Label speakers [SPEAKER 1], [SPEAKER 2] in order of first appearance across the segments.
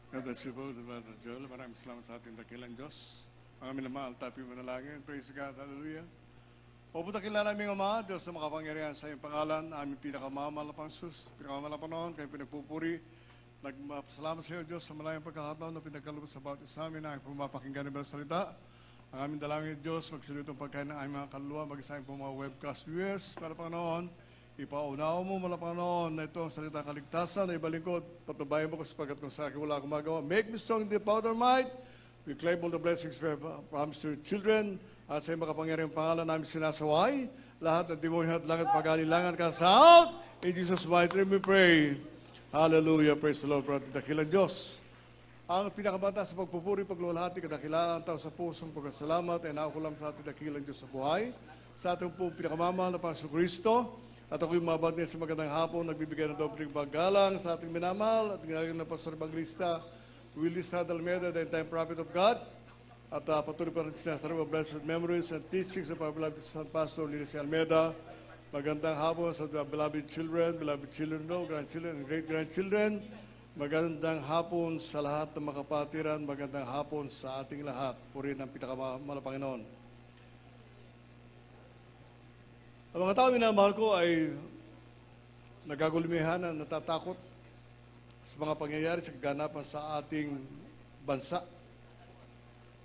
[SPEAKER 1] God bless you po, Brother Joel. Maraming salamat sa ating dakilang Diyos. Ang aming namahal, tapi manalangin. Praise God, hallelujah. O po dakila naming Ama, Diyos na makapangyarihan sa iyong pangalan, aming pinakamamahal na Pangsus, pinakamamahal na Panginoon, kayo pinagpupuri. Nagpasalamat sa iyo, Diyos, sa malayang pagkakataon na pinagkalubos sa bawat isa amin na aming pumapakinggan ng salita. Ang aming dalangin, Diyos, magsilitong pagkain ng aming mga kaluluwa, mag-isayang po mga webcast viewers, para Panginoon, ipaunawa mo, mga Panginoon, na ito ang salita kaligtasan na ibalingkod, patubayan mo ko sapagat kung sa akin wala akong magawa. Make me strong in the power of might. We claim all the blessings we have promised to your children. At sa iyong makapangyarihang pangalan namin sinasaway, lahat ng demonyo at langit pag-alilangan ka sa out. In Jesus' mighty name we pray. Hallelujah. Praise the Lord. For ating dakilang Diyos. Ang pinakamata sa pagpupuri, paglulahati, kadakilaan, tao sa pusong pagkasalamat, ay nakukulam sa ating dakilang Diyos sa buhay. Sa ating po pinakamamahal na Panginoon Kristo. At ako'y mabad niya sa magandang hapon, nagbibigay ng dobring paggalang sa ating minamahal at ginagawa ng Pastor Evangelista Willis Almeida, the entire prophet of God. At patuloy pa rin siya sa blessed memories and teachings of our beloved Son Pastor Willis Almeida. Magandang hapon sa beloved children, no, grandchildren, and great-grandchildren. Magandang hapon sa lahat ng makapatiran, magandang hapon sa ating lahat. Purihin ang pinakamahal na Panginoon. Ang mga tao minamahal ko ay nagagulumihan at natatakot sa mga pangyayari sa kaganapan sa ating bansa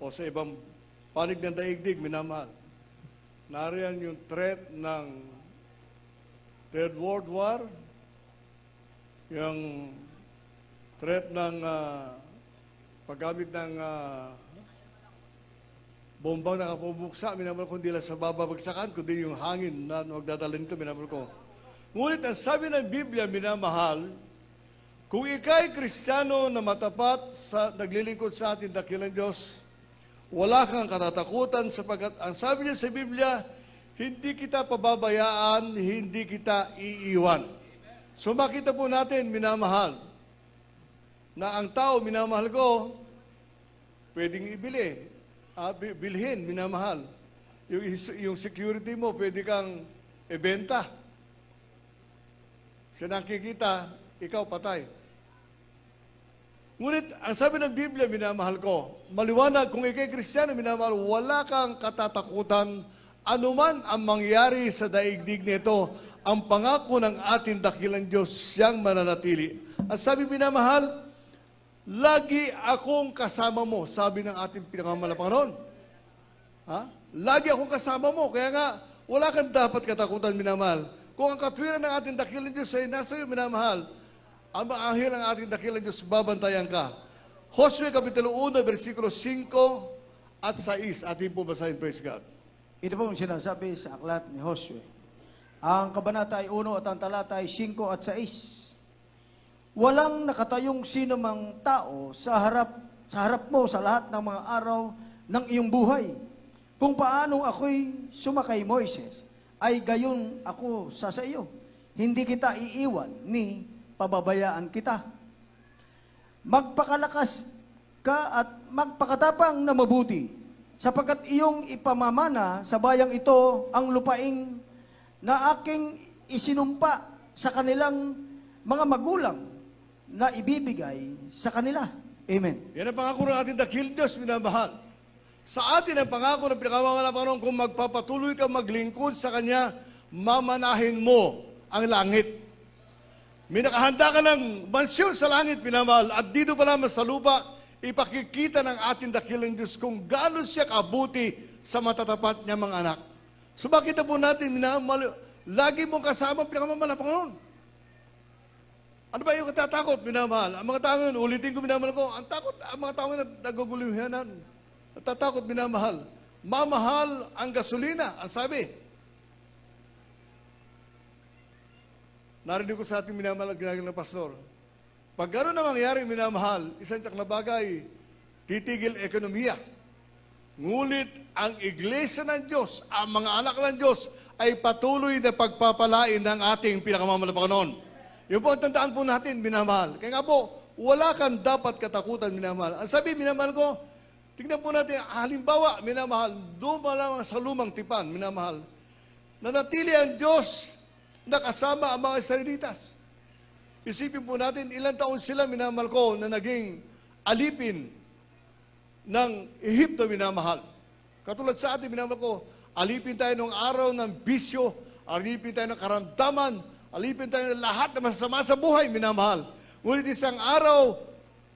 [SPEAKER 1] o sa ibang panig ng daigdig, minamahal. Nariyan yung threat ng Third World War, yung threat ng paggamit ng bombang nakapubuksa, minamahal ko, hindi lang sa bababagsakan, kundi yung hangin na magdadala nito, minamahal ko. Ngunit ang sabi ng Biblia, minamahal, kung ika'y Kristiyano na matapat sa naglilingkod sa ating dakilang Diyos, wala kang katatakutan sapagkat ang sabi niya sa Biblia, hindi kita pababayaan, hindi kita iiwan. So makita po natin, minamahal, na ang tao, minamahal ko, pwedeng ibili, bilhin, minamahal. Yung security mo, pwede kang ibenta. Sa nakikita, ikaw patay. Ngunit, ang sabi ng Biblia, minamahal ko, maliwanag, kung ikay Kristiyano, minamahal, wala kang katatakutan, anuman ang mangyari sa daigdig nito, ang pangako ng ating dakilang Diyos, siyang mananatili. Ang sabi, minamahal, lagi akong kasama mo, sabi ng ating pinakamamahal na Panginoon. Ha? Lagi akong kasama mo, kaya nga, wala kang dapat katakutan, minamahal. Kung ang katwiran ng ating dakilang Diyos ay nasa iyo, minamahal, ang maahil ng ating dakilang Diyos, babantayan ka. Josue Kapitulo 1, versikulo 5 at 6. Ating po basahin, praise God.
[SPEAKER 2] Ito po ang sinasabi sa aklat ni Josue. Ang kabanata ay 1 at ang talata ay 5 at 6. Walang nakatayong sino mang tao sa harap mo sa lahat ng mga araw ng iyong buhay. Kung paanong ako'y sumakay Moises, ay gayon ako sa iyo. Hindi kita iiwan ni pababayaan kita. Magpakalakas ka at magpakatapang na mabuti, sapagkat iyong ipamamana sa bayang ito ang lupaing na aking isinumpa sa kanilang mga magulang na ibibigay sa kanila. Amen.
[SPEAKER 1] Yan ang pangako ng ating dakilang Diyos, minamahal. Sa atin ang pangako ng pinakamamahal na Panginoon, kung magpapatuloy ka maglingkod sa Kanya, mamanahin mo ang langit. May nakahanda ka ng mansyon sa langit, minamahal, at dito pa lamang sa lupa, ipakikita ng ating dakilang Diyos kung gaano siya kabuti sa matatapat niya mga anak. So makita po natin, minamahal, lagi mong kasama ang pinakamamahal na Panginoon. Ano ba yung katatakot, minamahal? Ang mga tao yun, ulitin ko, minamahal ko, ang takot, ang mga tao yun, naguguluhanan. Natatakot, minamahal. Mamahal ang gasolina, ang sabi. Narinig ko sa ating minamahal at ginagawa ng pastor. Pag gano'n na mangyari, minamahal, isang tiyak na bagay, titigil ekonomiya. Ngunit ang iglesia ng Diyos, ang mga anak ng Diyos, ay patuloy na pagpapalain ng ating pinakamamahal na Panginoon. Yun po ang tandaan po natin, minamahal. Kaya nga po, wala kang dapat katakutan, minamahal. Ang sabi, minamahal ko, tingnan po natin, halimbawa, minamahal, doon pa lang sa lumang tipan, minamahal, nanatili ang Diyos na kasama ang mga Israelitas. Isipin po natin, ilang taon sila, minamahal ko, na naging alipin ng Ehipto, minamahal. Katulad sa atin, minamahal ko, alipin tayo ng araw ng bisyo, alipin tayo ng karamdaman, alipin tayo ng lahat na masasama sa buhay, minamahal. Ngunit isang araw,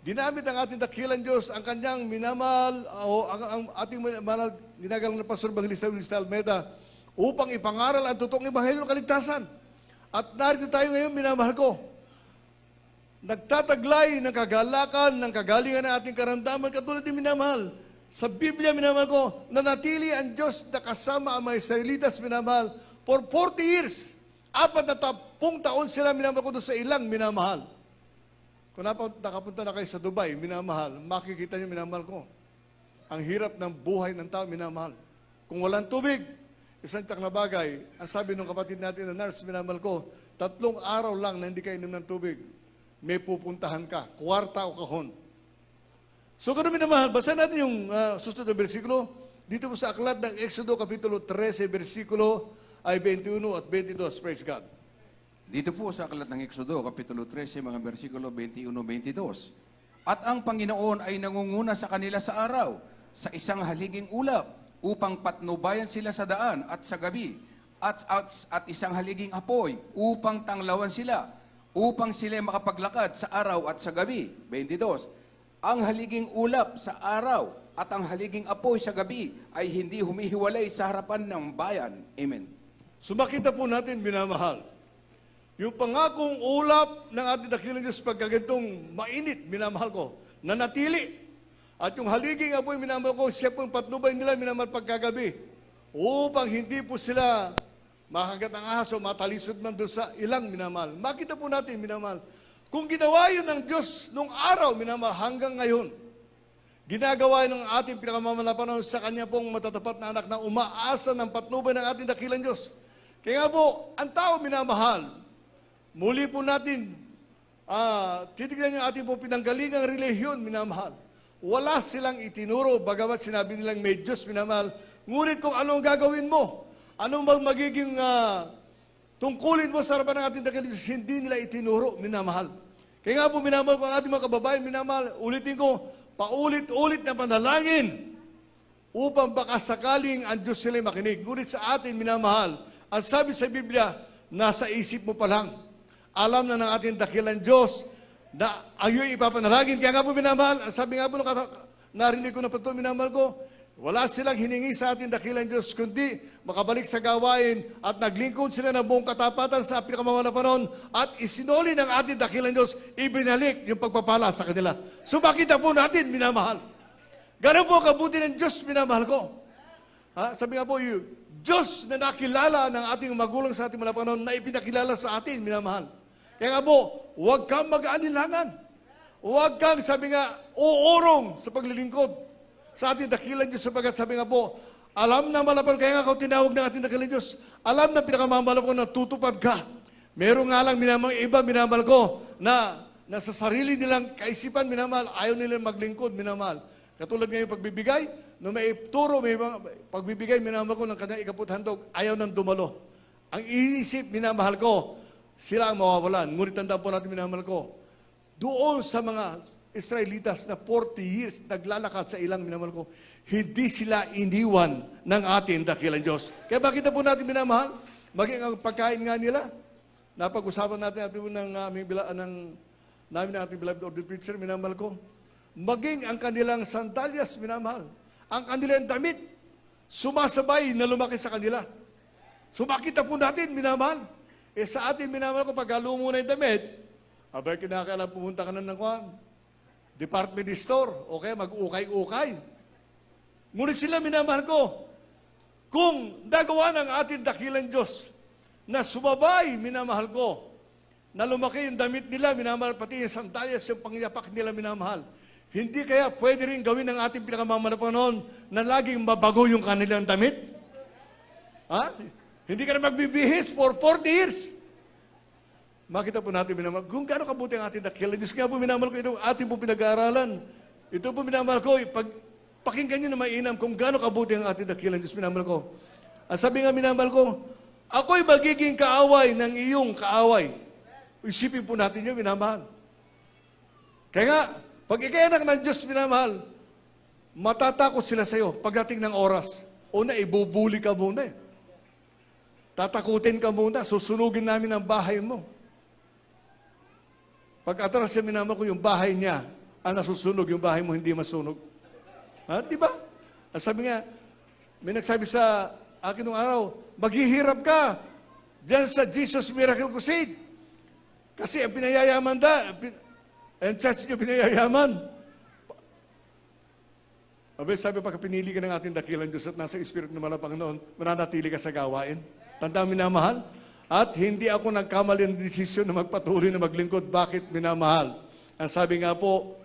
[SPEAKER 1] ginamit ng ating dakilang Diyos ang kanyang minamahal, o ang ating minamahal, ginagalang na Pastor Evangelista Almeida, upang ipangaral ang totoong ebanghelyo ng kaligtasan. At narito tayo ngayon, minamahal ko, nagtataglay ng kagalakan, ng kagalingan ng ating karamdaman, katulad din minamahal. Sa Biblia, minamahal ko, nanatili ang Diyos na kasama ang mga Israelitas, minamahal, for 40 years. 40 taon sila, minamahal ko, doon sa ilang, minamahal. Kung nakapunta na kayo sa Dubai, minamahal, makikita niyo, minamahal ko, ang hirap ng buhay ng tao, minamahal. Kung walang tubig, isang tiyak na bagay, ang sabi ng kapatid natin na nurse, minamahal ko, 3 araw lang na hindi ka inom ng tubig, may pupuntahan ka, kwarta o kahon. So, kung minamahal, basahin natin yung susunod na bersikulo, dito po sa aklat ng Exodo, Kapitulo 13, bersikulo ay 21 at 22. Praise God.
[SPEAKER 3] Dito po sa aklat ng Exodo, Kapitulo 13, mga bersikulo 21-22. At ang Panginoon ay nangunguna sa kanila sa araw, sa isang haliging ulap, upang patnubayan sila sa daan at sa gabi, at isang haliging apoy, upang tanglawan sila, upang sila makapaglakad sa araw at sa gabi. 22. Ang haliging ulap sa araw at ang haliging apoy sa gabi ay hindi humihiwalay sa harapan ng bayan. Amen.
[SPEAKER 1] So, makita po natin, minamahal, yung pangakong ulap ng ating dakilang Diyos pagkagantong mainit, minamahal ko, nanatili. At yung haliging apoy, minamahal ko, siya po yung patnubay nila, minamahal pagkagabi, upang hindi po sila makagat ng ahas o matalisod man doon sa ilang, minamahal. Makita po natin, minamahal, kung ginawa yun ng Diyos nung araw, minamahal, hanggang ngayon, ginagawa yun ng ating pinakamamalapanan sa kanya pong matatapat na anak na umaasa ng patnubay ng ating dakilang Diyos. Kaya nga po, ang tao, minamahal, muli po natin, titignan yung ating po pinanggalingang relihiyon, minamahal. Wala silang itinuro, bagamat sinabi nilang may Diyos, minamahal. Ngunit kung ano ang gagawin mo, anong magiging tungkulin mo sa harapan ng ating dakilang Diyos, hindi nila itinuro, minamahal. Kaya nga po, minamahal ko ang ating mga kababayan, minamahal, ulitin ko, paulit-ulit na panalangin upang baka sakaling ang Diyos sila makinig. Ngunit sa atin, minamahal, ang sabi sa Biblia, nasa isip mo pa lang. Alam na ng ating dakilang Diyos na ayo'y ipapanalangin. Kaya nga po, minamahal, ang sabi nga po, narinig ko na po ito, minamahal ko, wala silang hiningi sa ating dakilang Diyos, kundi makabalik sa gawain at naglingkod sila ng buong katapatan sa pinakamamahal na panahon at isinuli ng ating dakilang Diyos, ibinalik yung pagpapala sa kanila. So makita po natin, minamahal. Ganun po kabuti ng Diyos, minamahal ko. Sabi nga po, yung Diyos na nakilala ng ating magulang sa ating mga panahon na ipinakilala sa atin, minamahal. Kaya nga po, huwag kang mag-aanilangan. Huwag kang, sabi nga, uurong sa paglilingkod sa ating dakilang Diyos, sapagat sabi nga po, alam na malapad, kaya nga ako tinawag ng ating dakilang Diyos, alam na pinakamamahal ko na tutupad ka. Meron nga lang iba, minamahal ko, na sa sarili nilang kaisipan, minamahal, ayaw nilang maglingkod, minamahal. Katulad ngayon pagbibigay, no may turo, may pagbibigay, minamahal ko ng kanyang ikaputhandog, ayaw nang dumalo. Ang iisip, minamahal ko, sila ang mawawalan. Ngunit tandaan po natin, minamahal ko, doon sa mga Israelitas na 40 years naglalakad sa ilang, minamahal ko, hindi sila iniwan ng ating dakilang Diyos. Kaya makita po natin, minamahal, maging ang pagkain nga nila, napag-usapan natin namin ng ating beloved order preacher, minamahal ko, maging ang kanilang sandalyas, minamahal, ang kanilang damit, sumasabay na lumaki sa kanila. So makita po natin, minamahal, sa atin, minamahal ko, pag halo mo na yung damit, abay kinakailangan pumunta ka na ng department store, o kaya mag-ukay-ukay. Ngunit sila, minamahal ko, kung nagawa ng ating dakilang Diyos na sumabay, minamahal ko, na lumaki yung damit nila, minamahal, pati yung sandalyas, yung pangyapak nila, minamahal, hindi kaya pwede rin gawin ng ating pinakamamalapanon na laging mabago yung kanilang damit? Hindi ka na magbibihis for 40 years. Makita po natin, minamahal, kung gaano kabuti ang ating dakilang Diyos. Kaya po, minamahal ko, itong ating po pinag-aaralan. Ito po, minamahal ko, pakinggan nyo na mainam kung gaano kabuti ang ating dakilang Diyos, minamahal ko. Ang sabi nga, minamahal ko, ako'y magiging kaaway ng iyong kaaway. Isipin po natin yun, minamahal. Kaya nga, Pag ikay anak ng Diyos, minamahal, matatakot sila sa iyo pagdating ng oras. Una, ibubuli ka muna eh. Tatakutin ka muna, susunugin namin ang bahay mo. Pag atras siya, minamahal ko, yung bahay niya, ang nasusunog, yung bahay mo hindi masunog. Ha? Di ba? Sabi nga, may nagsabi sa akin nung araw, maghihirap ka dyan sa Jesus Miracle Crusade. Kasi ang pinayayaman ang church niyo pinayayaman. Sabi, pagka pinili ka ng ating dakilang Diyos at nasa Espiritu ng Malapang noon, mananatili ka sa gawain. Tanda, minamahal. At hindi ako nagkamali ng desisyon na magpatuloy na maglingkod. Bakit, minamahal? Ang sabi nga po,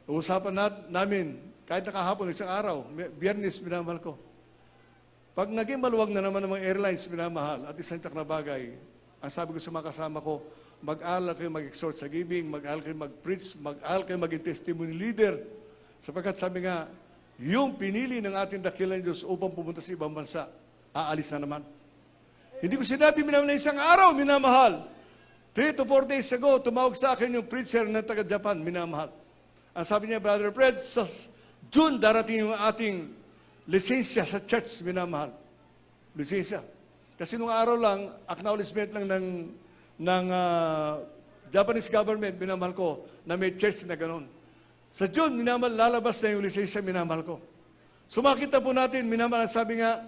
[SPEAKER 1] usapan namin, kahit nakahapon, isang araw, Biyernes, minamahal ko. Pag naging maluwag na naman ng mga airlines, minamahal, at isang tsak na bagay, ang sabi ko sa mga kasama ko, mag-aral kayo mag-exhort sa giving, mag-aral kayo mag-preach, mag-aral kayo maging testimony leader. Sapagkat sabi nga, yung pinili ng ating dakilang Diyos upang pumunta sa ibang bansa, aalis na naman. Hindi ko sinabi, minamahal, na isang araw, minamahal. 3 to 4 days ago, tumawag sa akin yung preacher ng taga-Japan, minamahal. Ang sabi niya, Brother Fred, sa June, darating yung ating lisensya sa church, minamahal. Lisensya. Kasi nung araw lang, acknowledgement lang ng Japanese government, minamahal ko, na may church na ganun. Sa June, minamahal, lalabas na yung lisensya, minamahal ko. Sumakita po natin, minamahal, sabi nga,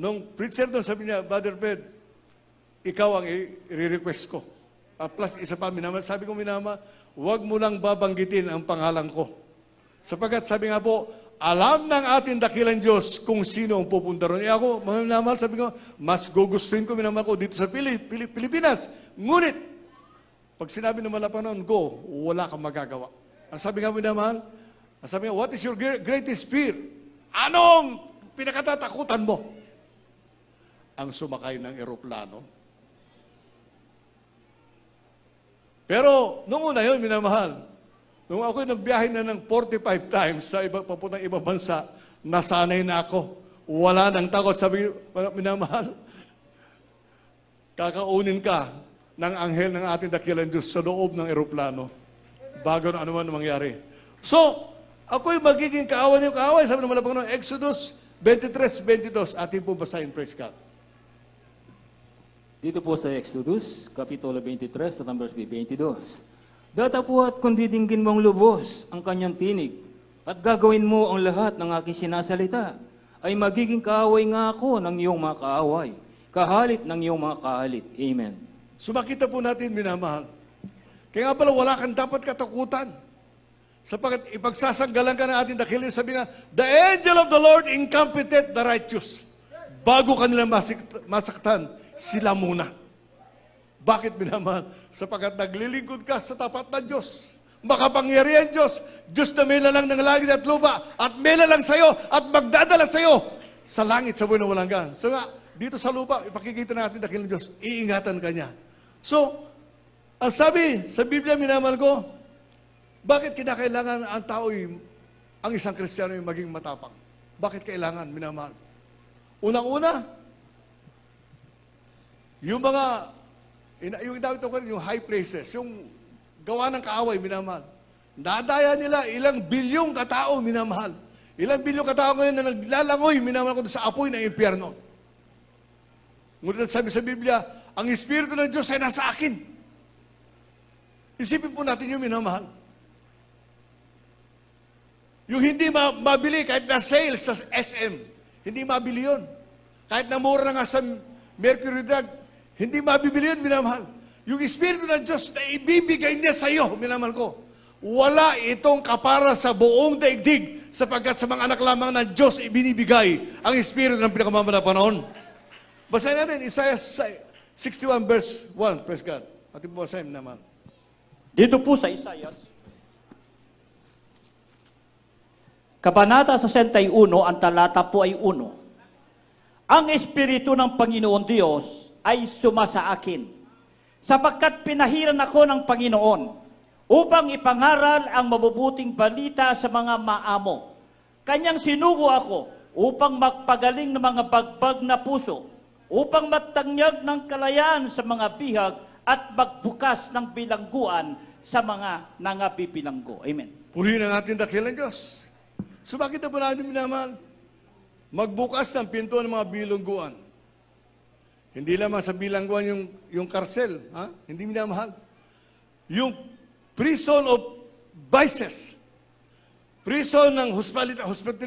[SPEAKER 1] nung preacher doon, sabi niya, Brother Fred, ikaw ang i-request ko. Plus, isa pa, minamahal, sabi ko, minamahal, huwag mo lang babanggitin ang pangalan ko. Sapagat sabi nga po, alam ng ating dakilang Diyos kung sino ang pupunta ron. Ako, mga minamahal, sabi ko, mas gugustuhin ko, minamahal ko, dito sa Pilipinas. Ngunit, pag sinabi ng Malapanon, go, wala kang magagawa. Ang sabi nga, minamahal, ang sabi nga, what is your greatest fear? Anong pinakatatakutan mo? Ang sumakay ng eroplano. Pero, nung una yun, minamahal, nung ako'y nagbiyahe na ng 45 times sa papuntang ibang bansa, nasanay na ako. Wala nang takot. Sabi, minamahal, kakaunin ka ng anghel ng ating dakilang Diyos sa loob ng eroplano bago na anuman mangyari. So, ako'y magiging kaawan yung kaaway. Sabi ng Malapang Panginoon, Exodus 23:22. Ating po basahin, praise God.
[SPEAKER 4] Dito po sa Exodus, Kapitulo 23, sa verse 22. Datapwat kung didinggin mong lubos ang kanyang tinig, at gagawin mo ang lahat ng aking sinasalita, ay magiging kaaway nga ako ng iyong mga kaaway, kahalit ng iyong mga kahalit. Amen.
[SPEAKER 1] So makita po natin, minamahal. Kaya nga pala, wala kang dapat katakutan. Sapagkat ipagsasanggalan ka ng ating dakilang, sabi nga, the angel of the Lord encampeth the righteous. Bago kanila masaktan, sila muna. Bakit, minamahal? Sapagkat naglilingkod ka sa tapat na Diyos. Makapangyarihan Diyos. Diyos na may lalang ng langit at lupa, at may lalang sa'yo, at magdadala sa'yo sa langit, sa buhay na walang hanggan. So nga, dito sa lupa, ipakikita natin dakilang Diyos, iingatan ka niya. So, ang sabi sa Biblia, minamahal ko, bakit kinakailangan ang tao'y, ang isang Kristiyano ay maging matapang? Bakit kailangan, minamahal? Unang-una, yung mga, yung high places, yung gawa ng kaaway, minamahal. Nadaya nila ilang bilyong katao, minamahal. Ilang bilyong katao ngayon na naglalangoy, minamahal ko sa apoy ng impyerno. Ngunit sabi sa Biblia, ang Espiritu ng Diyos ay nasa akin. Isipin po natin yung minamahal. Yung hindi mabili kahit na sales sa SM, hindi mabili yun. Kahit na mura na nga sa Mercury Drug, hindi mabibili yun, minamahal. Yung Espiritu ng Diyos na ibibigay niya sa iyo, minamahal ko, wala itong kapara sa buong daigdig sapagkat sa mga anak lamang ng Diyos ibinibigay ang Espiritu ng pinakamamala panahon. Basahin natin, Isaiah 61 verse 1, praise God. Ating po basahin naman.
[SPEAKER 5] Dito po sa Isaiah, Kabanata 61, ang talata po ay 1. Ang Espiritu ng Panginoon Diyos ay sumasa akin, sapagkat pinahiran ako ng Panginoon upang ipangaral ang mabubuting balita sa mga maamo. Kanyang sinugo ako upang magpagaling ng mga bagbag na puso, upang magtanyag ng kalayaan sa mga bihag at magbukas ng bilangguan sa mga nangabibilanggo. Amen.
[SPEAKER 1] Purihin ang ating dakilang Diyos. So bakit na po natin minamahal? Magbukas ng pinto ng mga bilangguan. Hindi lamang sa bilangguan yung karsel, ha? Hindi minamahal. Yung prison of vices. Prison ng hospitality,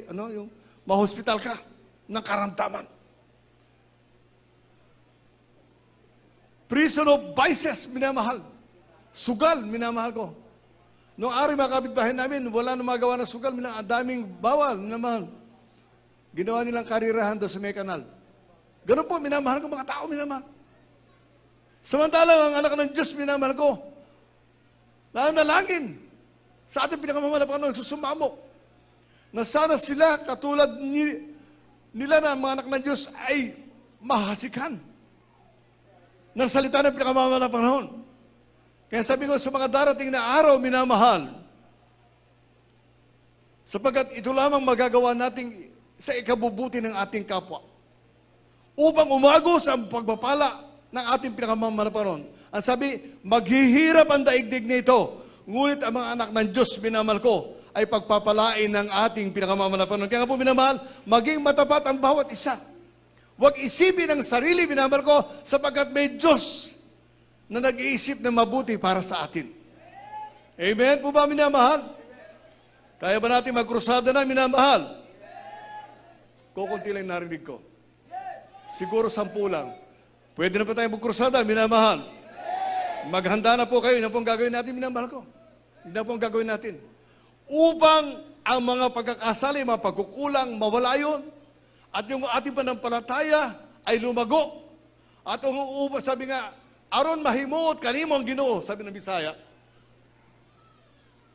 [SPEAKER 1] yung ma-hospital ka ng karamdaman. Prison of vices, minamahal. Sugal, minamahal ko. Noong araw, mga kapitbahay namin, wala na magawa ng sugal, ang daming bawal, minamahal. Ginawa nilang karirahan doon sa may kanal. Ganun po, minamahal ko, mga tao, minamahal. Samantalang ang anak ng Diyos, minamahal ko, nanalangin sa ating pinakamamalapan ng susumamo, na sana sila, katulad nila na mga anak ng Diyos, ay mahasikan ng salita ng pinakamamahal na panahon. Kaya sabi ko sa mga darating na araw, minamahal, sapagkat ito lamang magagawa nating sa ikabubuti ng ating kapwa. Upang umagos ang pagpapala ng ating pinakamamahal na panahon. Ang sabi, maghihirap ang daigdig nito, ngunit ang mga anak ng Diyos, minamahal ko, ay pagpapalain ng ating pinakamamahal na panahon. Kaya nga po, minamahal, maging matapat ang bawat isa. Huwag isipin ang sarili, minamahal ko, sapagkat may Diyos na nag-iisip na mabuti para sa atin. Amen po ba, minamahal? Kaya ba natin magkrusada na, minamahal? Kukunti lang narinig ko. Siguro 10 lang. Pwede na pa tayo magkrusada, minamahal. Maghanda na po kayo. Yan po ang gagawin natin, minamahal ko. Yan po ang gagawin natin. Upang ang mga pagkakasali, mga pagkukulang, mawala yun. At yung ating panampalataya ay lumago. At sabi nga, aron mahimot, kanimo ang Ginoo, sabi ng Bisaya.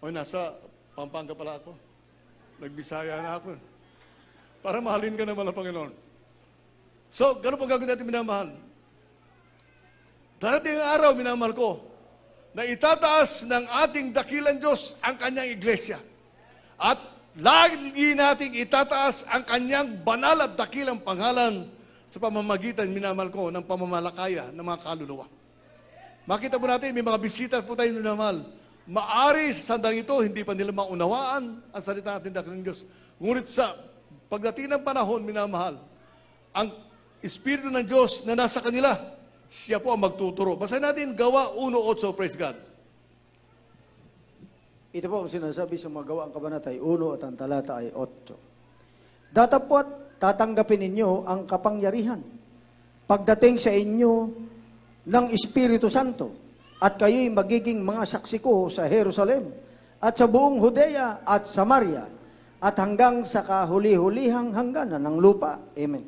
[SPEAKER 1] Oy, nasa Pampanga pala ako. Nagbisaya na ako. Para mahalin ka naman ang Panginoon. So, gano'n po gagawin natin, minamahal. Darating ang araw, minamahal ko, na itataas ng ating dakilang Diyos ang kanyang iglesia. At lagi nating itataas ang kanyang banal at dakilang pangalan sa pamamagitan, minamahal ko, ng pamamalakaya ng mga kaluluwa. Makita po natin, may mga bisita po tayo, minamahal. Maari sa sandang ito, hindi pa nila maunawaan ang salita natin dakilang Diyos. Ngunit sa pagdating ng panahon, minamahal, ang Espiritu ng Diyos na nasa kanila, siya po ang magtuturo. Basahin natin, Gawa 1:8, praise God.
[SPEAKER 2] Ito po ang sinasabi sa mga Gawa ang kabanata ay 1 at ang talata ay 8. Datapwat tatanggapin ninyo ang kapangyarihan pagdating sa inyo ng Espiritu Santo at kayo'y magiging mga saksi ko sa Jerusalem at sa buong Judea at Samaria at hanggang sa kahuli-hulihang hangganan ng lupa. Amen.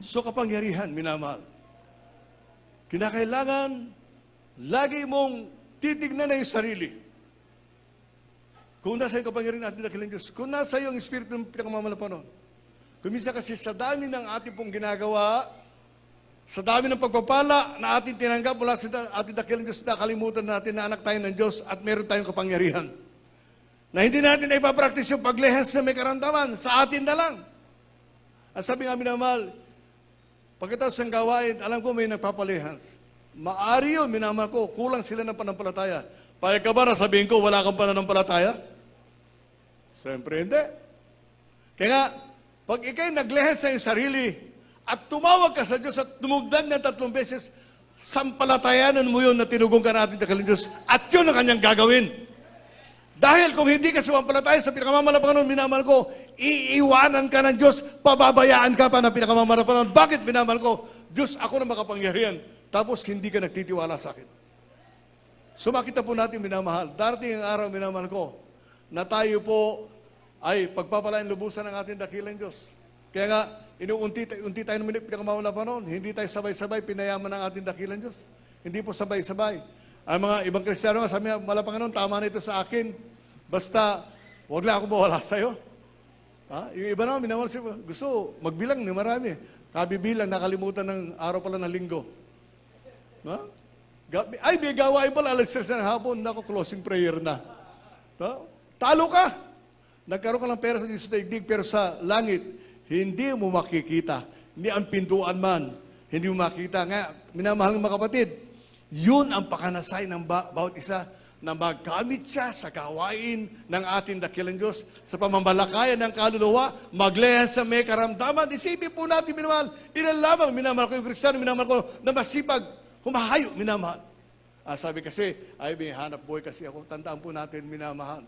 [SPEAKER 1] So kapangyarihan, minamahal. Kinakailangan lagi mong titignan na yung sarili. Kung nasa yung kapangyarihan natin dakilang Diyos, kung nasa yung Espiritu ng pinakamamalapanon. Kumisa kasi sa dami ng ating pong ginagawa, sa dami ng pagpapala na ating tinanggap mula sa ating dakilang Diyos, nakalimutan natin na anak tayo ng Diyos at meron tayong kapangyarihan. Na hindi natin na ipapractice yung paglehas na may karamdaman, sa atin na lang. At sabi nga, minamahal, pagkatapos ng gawain, alam ko may nagpapalehas. Maari yun, minamahal ko, kulang sila ng panampalataya. Payag ka ba na sabihin ko, wala kang pananampalataya? Siyempre hindi. Kaya nga, pag ikay naglehas sa iyong sarili, at tumawag ka sa Diyos at tumugdan niya 3 beses, sampalatayanan mo yun na tinugong ka natin dakilang Diyos, at yun ang kanyang gagawin. Dahil kung hindi ka sumampalataya sa pinakamamalapan, minamahal ko, iiwanan ka ng Diyos, pababayaan ka pa ng pinakamamalapan. Bakit, minamahal ko? Diyos, ako na makapangyarihan. Tapos hindi ka nagtitiwala sa akin. So makita po natin, minamahal, darating ang araw, minamahal ko, na tayo po ay pagpapalain lubusan ng ating dakilang Diyos. Kaya nga, inuunti tayo ng pinakamamalapan, hindi tayo sabay-sabay pinayaman ng ating dakilang Diyos. Hindi po sabay-sabay. Ang mga ibang Kristiyano nga, sabi nga, Panginoon, tama na ito sa akin. Basta, huwag lang ako mawala sa'yo. Ha? Yung iba naman, minamahal siya, gusto magbilang ng marami. Kabibilang, nakalimutan ng araw pala ng linggo. Ha? Ay, may gawain pala, alas 3 ng hapon, naku, closing prayer na. Ha? Talo ka. Nagkaroon ka ng pera sa daigdig, pero sa langit, hindi mo makikita. Hindi ang pintuan man, hindi mo makita. Nga, minamahal ng mga kapatid, Yun ang pakanasay ng bawat isa na magamit siya sa gawain ng ating dakilang Diyos sa pamamalakayan ng kaluluwa, maglehan sa may karamdaman. Isipin po natin, minamahal, ilan lamang minamahal ko yung Kristiyano, minamahal ko na masipag, humahayo, minamahal. Sabi kasi, ay may hanap buhay kasi ako. Tandaan po natin, minamahal.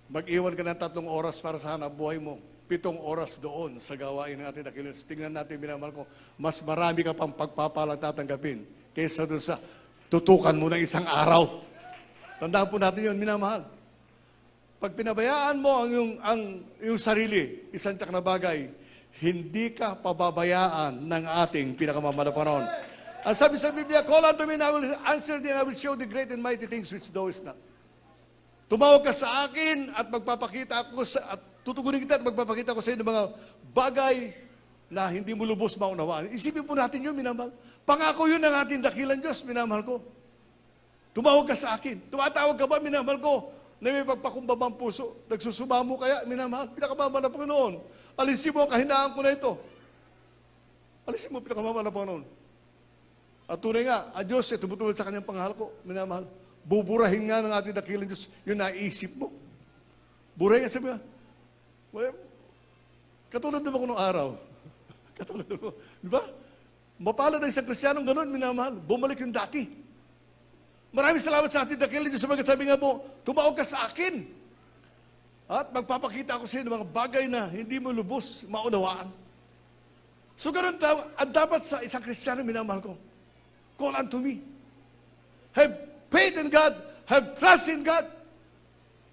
[SPEAKER 1] Mag-iwan ka ng 3 oras para sa hanap buhay mo. 7 oras doon sa gawain ng ating dakilang Diyos. Tingnan natin, minamahal ko, mas marami ka pang pagpapalang tatanggapin kaysa doon sa tutukan mo ng isang araw. Tandaan po natin yun, minamahal. Pag pinabayaan mo ang iyong sarili, isang tiyak na bagay, hindi ka pababayaan ng ating pinakamamahal na panahon. Ang sabi sa Biblia, call unto me and I will answer thee and I will show the great and mighty things which thou is not. Tumawag ka sa akin at magpapakita ako at tutugunin kita at magpapakita ko sa iyo ng mga bagay na hindi mo lubos maunawaan. Isipin po natin yun, minamahal. Pangako yun ng ating dakilang Diyos, minamahal ko. Tumawag ka sa akin. Tumatawag ka ba, minamahal ko, na may pagpakumbabang puso? Nagsusuma mo kaya, minamahal? Pinakamamahal na Panginoon. Alisin mo ang kahinaan ko na ito. Alisin mo, pinakamamahal na Panginoon. At tunay nga, ang Diyos ay tumutulad sa kanyang panghal ko, minamahal. Buburahin nga ng ating dakilang Diyos yung naisip mo. Burahin nga, sabi nga, well, katulad naman ko nung araw. Katulad naman, di ba? Mapalad ang isang Kristiyanong ganun, minamahal. Bumalik yung dati. Maraming salamat sa ating dakilang Diyos. Sabi nga po, tumawag ka sa akin. At magpapakita ako sa iyo ng mga bagay na hindi mo lubos maunawaan. So ganun ang dapat sa isang Kristiyano, minamahal ko. Call unto me. Have faith in God. Have trust in God.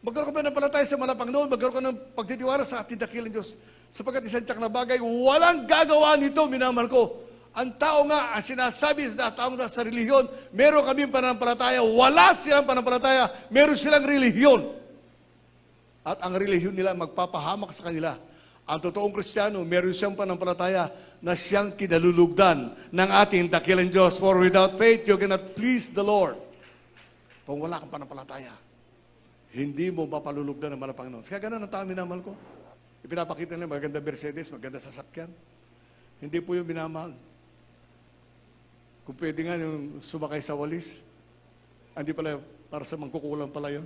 [SPEAKER 1] Magkaroon ka ng palataya sa mga Panginoon. Magkaroon ka ng pagtitiwala sa ating dakilang Diyos. Sapagkat isang tiyak na bagay, walang gagawa nito, minamahal ko. Ang tao nga, ang sinasabi sa taong sa relihiyon, meron kaming pananampalataya, wala silang pananampalataya, meron silang relihiyon. At ang relihiyon nila magpapahamak sa kanila. Ang totoong Kristiyano, meron siyang pananampalataya na siyang kinalulugdan ng ating dakilang Diyos. For without faith, you cannot please the Lord. Kung wala kang pananampalataya, hindi mo mapalulugdan ng mga Panginoon. Kaya ganun ang tao, minamahal ko. Ipinapakita nila maganda Mercedes, maganda sasakyan. Hindi po yung minamahal. Kung pwede nga yung sumakay sa walis, hindi pala, para sa mangkukulang pala yun.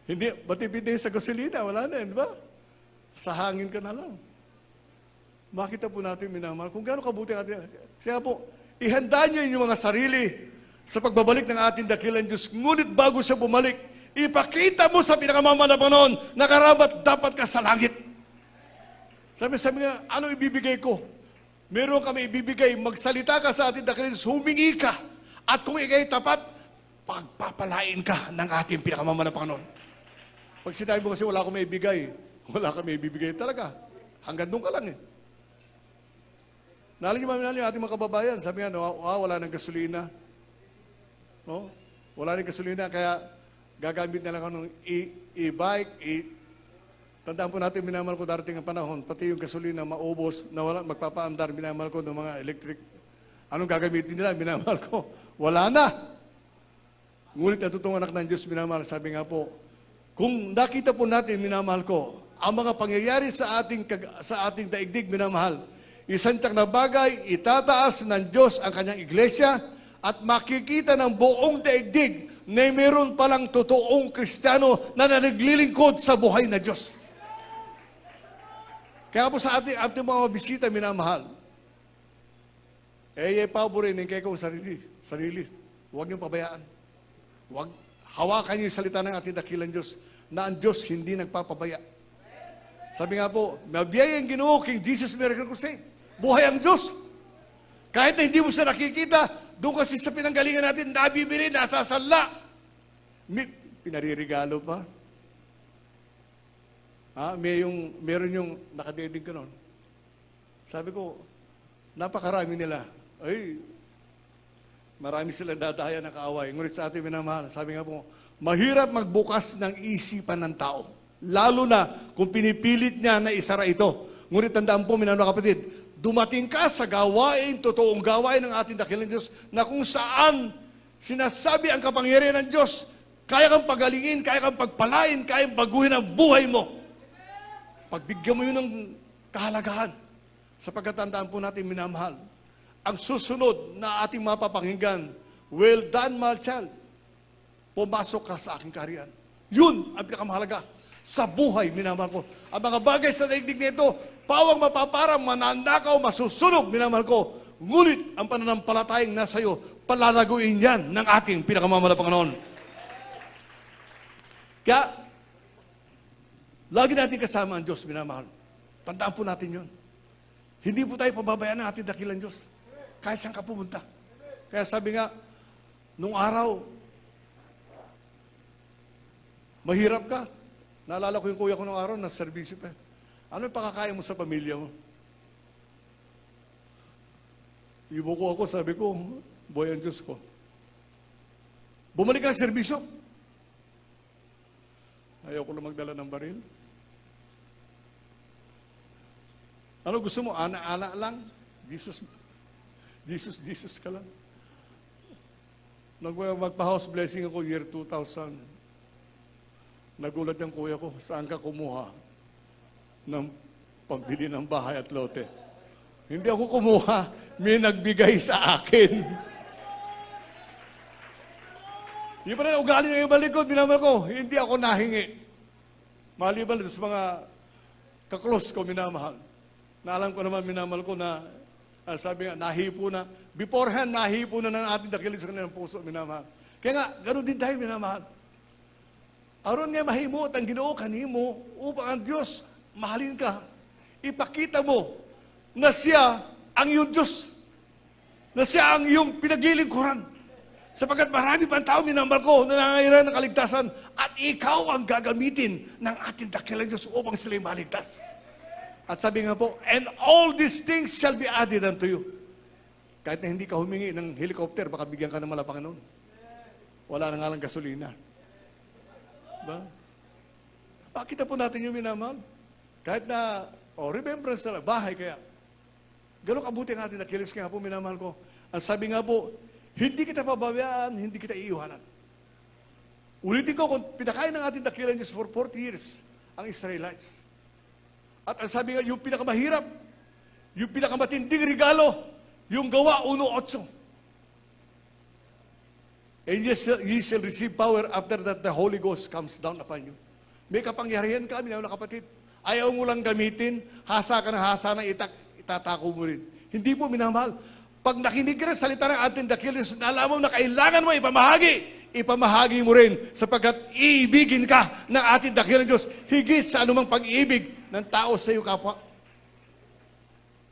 [SPEAKER 1] Hindi, matipid sa gasolina, wala na yun, di ba? Sa hangin ka na lang. Makita po natin, minamahal, kung gaano kabuti ang ating. Kaya po, ihanda niyo yung mga sarili sa pagbabalik ng ating dakilang Diyos. Ngunit bago siya bumalik, ipakita mo sa pinakamamahal na Panginoon na karapat dapat ka sa langit. Sabi nga, ano ibibigay ko? Meron kami ibibigay, magsalita ka sa ating dakilang Diyos, humingi ka. At kung ikay tapat, pagpapalain ka ng ating pinakamamahal na Panginoon. Pag sinabi mo kasi wala akong may ibigay, wala kami ibibigay talaga. Hanggang doon ka lang eh. Naalala niyo yung ating mga kababayan, sabi nga, wala nang gasolina. No? Wala nang gasolina, kaya gagamit na lang ako ng e-bike, tandaan po natin, minamahal ko darating ang panahon, pati yung gasolina maubos, na wala, magpapaandar, minamahal ko ng mga electric. Anong gagamitin nila? Minamahal ko. Wala na. Ngunit natutong anak ng Diyos, minamahal, sabi nga po, kung nakita po natin, minamahal ko, ang mga pangyayari sa ating daigdig, minamahal, isang tiyak na bagay, itataas ng Diyos ang kanyang iglesia at makikita ng buong daigdig na mayroon palang totoong Kristiyano na naglilingkod sa buhay na Diyos. Kaya po sa ating mga bisita, minamahal, paborin kayo kong sarili. Huwag niyong pabayaan. Huwag hawakan niyo yung salita ng ating dakilang Diyos na ang Diyos hindi nagpapabaya. Sabi nga po, mabiyay ang Ginoo, King Jesus Miracle Crusade. Buhay ang Diyos. Kahit na hindi mo siya nakikita, doon kasi sa pinanggalingan natin, nabibili, nasasala. Pinaririgalo pa. Meron yung nakadeding ka nun. Sabi ko, napakarami nila. Ay, marami silang dadaya na kaaway. Ngunit sa ating minamahal, sabi nga po, mahirap magbukas ng isipan ng tao. Lalo na kung pinipilit niya na isara ito. Ngunit tandaan po, minamahal kapatid, dumating ka sa gawain, totoong gawain ng ating dakilang Diyos, na kung saan sinasabi ang kapangyarihan ng Diyos, kaya kang pagalingin, kaya kang pagpalain, kaya kang baguhin ang buhay mo. Pagbigyan mo yun ng kahalagahan. Sapagkat tandaan po natin, minamahal, ang susunod na ating mapapakinggan, well done, my child. Pumasok ka sa aking kaharian. Yun ang pinakamahalaga sa buhay, minamahal ko. Ang mga bagay sa daigdig nito, pawang mapaparang, mananakaw, masusunog, minamahal ko. Ngunit ang pananampalatayang nasa iyo, palalaguin yan ng ating pinakamamahal na Panginoon. Kaya, lagi natin kasama ang Diyos, minamahal. Tandaan po natin yun. Hindi po tayo pababayaan ng ating dakilang Diyos. Kahit saan ka pumunta. Kaya sabi nga, nung araw, mahirap ka. Naalala ko yung kuya ko nung araw, na servisyo pa. Ano yung pakakain mo sa pamilya mo? Ibo ko ako, sabi ko, boy ang Diyos ko. Bumalik ka sa servisyo. Ayaw ko na magdala ng baril. Ano gusto mo? Ana-ana lang? Jesus ka lang. Magpa-house blessing ako year 2000. Nagulat yung kuya ko, saan ka kumuha ng pambili ng bahay at lote? Hindi ako kumuha, may nagbigay sa akin. Yung pa rin ugali ng ibang likod, minamahal ko, hindi ako nahingi. Maliban sa mga kaklose ko, minamahal. Na alam ko naman, minamahal ko na, sabi nga, nahipo na. Beforehand, nahipo na ng ating dakilig sa kanilang puso, minamahal. Kaya nga, ganoon din tayo, minamahal. Aron nga mahimo at ang Ginoo kanimo upang ang Diyos mahalin ka. Ipakita mo na siya ang iyong Diyos. Na siya ang iyong pinaglilingkuran. Sapagkat marami pang tao, minamahal ko, na nangangailangan ng kaligtasan at ikaw ang gagamitin ng ating dakilang Diyos upang sila'y maligtas. At sabi nga po, and all these things shall be added unto you. Kahit na hindi ka humingi ng helicopter, baka bigyan ka ng malapang noon. Wala na nga lang gasolina. Ba? Pakita po natin yung minamahal. Kahit na, remembrance na lang, bahay kaya. Gano'ng kabuti ang ating nakilis kaya po, minamahal ko. Ang sabi nga po, hindi kita pababayaan, hindi kita iiwanan. Ulitin ko, kung pinakain ng ating dakilang Diyos for 40 years, ang Israelites. At ang sabi nga, yung pinakamahirap, yung pinakamatinding regalo, yung Gawa 1:8. And ye shall receive power after that the Holy Ghost comes down upon you. May kapangyarihan ka, minamahal na kapatid. Ayaw mo lang gamitin, hasa ka ng hasa na itatako mo rin. Hindi po, minamahal. Pag nakinig ka ng salita ng ating dakilang Diyos, nalaman mo na kailangan mo ipamahagi mo rin sapagkat iibigin ka ng ating dakilang Diyos higit sa anumang pag-ibig ng tao sa iyo kapwa.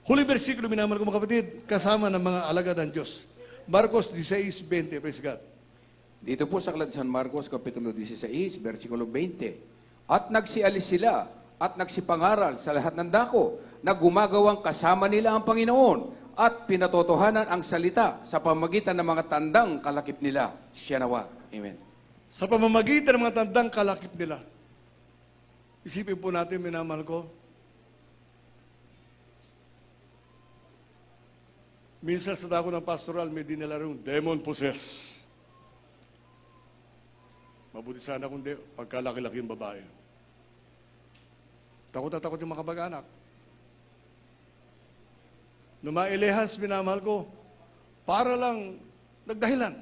[SPEAKER 1] Huling versikulo, minamahal ko mga kapatid, kasama ng mga alagad ng Diyos. Marcos 16:20, praise God.
[SPEAKER 3] Dito po sa aklat San Marcos, Kapitulo 16, versikulo 20. At nagsialis sila at nagsipangaral sa lahat ng dako na gumagawang kasama nila ang Panginoon at pinatotohanan ang salita sa pamamagitan ng mga tandang kalakip nila. Siya nawa. Amen.
[SPEAKER 1] Sa pamamagitan ng mga tandang kalakip nila. Isipin po natin, minamahal ko, minsan sa dako ng pastoral, may dinala rin demon possessed. Mabuti sana kung di, pagkalaki-laki yung babae. Takot na takot yung mga kabag-anak. Nung mailehas, minamahal ko, para lang nagdahilan.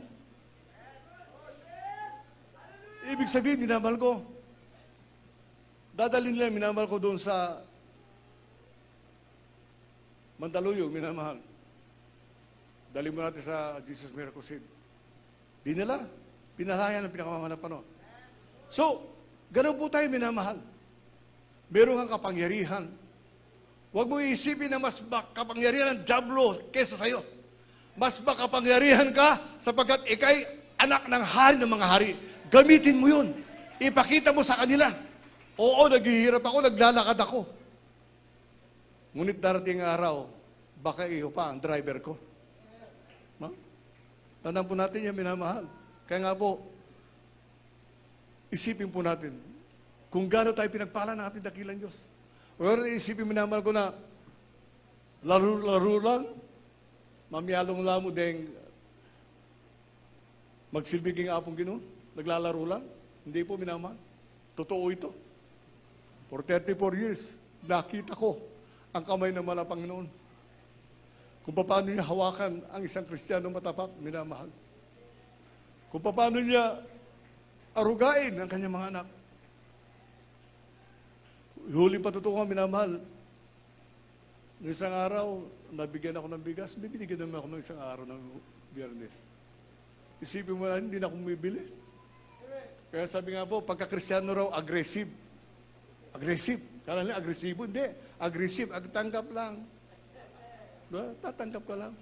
[SPEAKER 1] Ibig sabihin, minamahal ko, dadalhin nila, minamahal ko doon sa Mandaluyong, minamahal. Dali mo natin sa Jesus Miracle Seed. Di nila, pinalaya ng pinakamamahal na panahon. So, ganun po tayo, minamahal. Meron kang kapangyarihan. Huwag mo iisipin na mas kapangyarihan ng Diablo kesa sa'yo. Mas makapangyarihan ka sapagkat ikay anak ng hari ng mga hari. Gamitin mo yun. Ipakita mo sa kanila. Oo, naghihirap ako, naglalakad ako. Ngunit darating araw, baka iyo pa ang driver ko. Tandaan po natin yung minamahal. Kaya nga po, isipin po natin, kung gaano tayo pinagpala ng ating dakilang Diyos. O isipin minamahal ko na, laro-laro lang, mamiyalong lamo deng magsilbiging apong Ginoo, naglalaro lang. Hindi po minamahal. Totoo ito. For 34 years, nakita ko ang kamay ng Panginoon. Kung paano niya hawakan ang isang Kristiyano matapat, minamahal. Kung paano niya arugain ang kanyang mga anak. Huli patutungan, minamahal. Noong isang araw, nabigyan ako ng bigas, bibigyan naman ako ng isang araw ng Biyernes. Isipin mo na, hindi na ako bumibili. Kaya sabi nga po, pagka-Kristiyano raw, aggressive. Aggressive. Kala nila, agresibo. Hindi. Aggressive. Agtanggap lang. Diba? Tatanggap ka lang.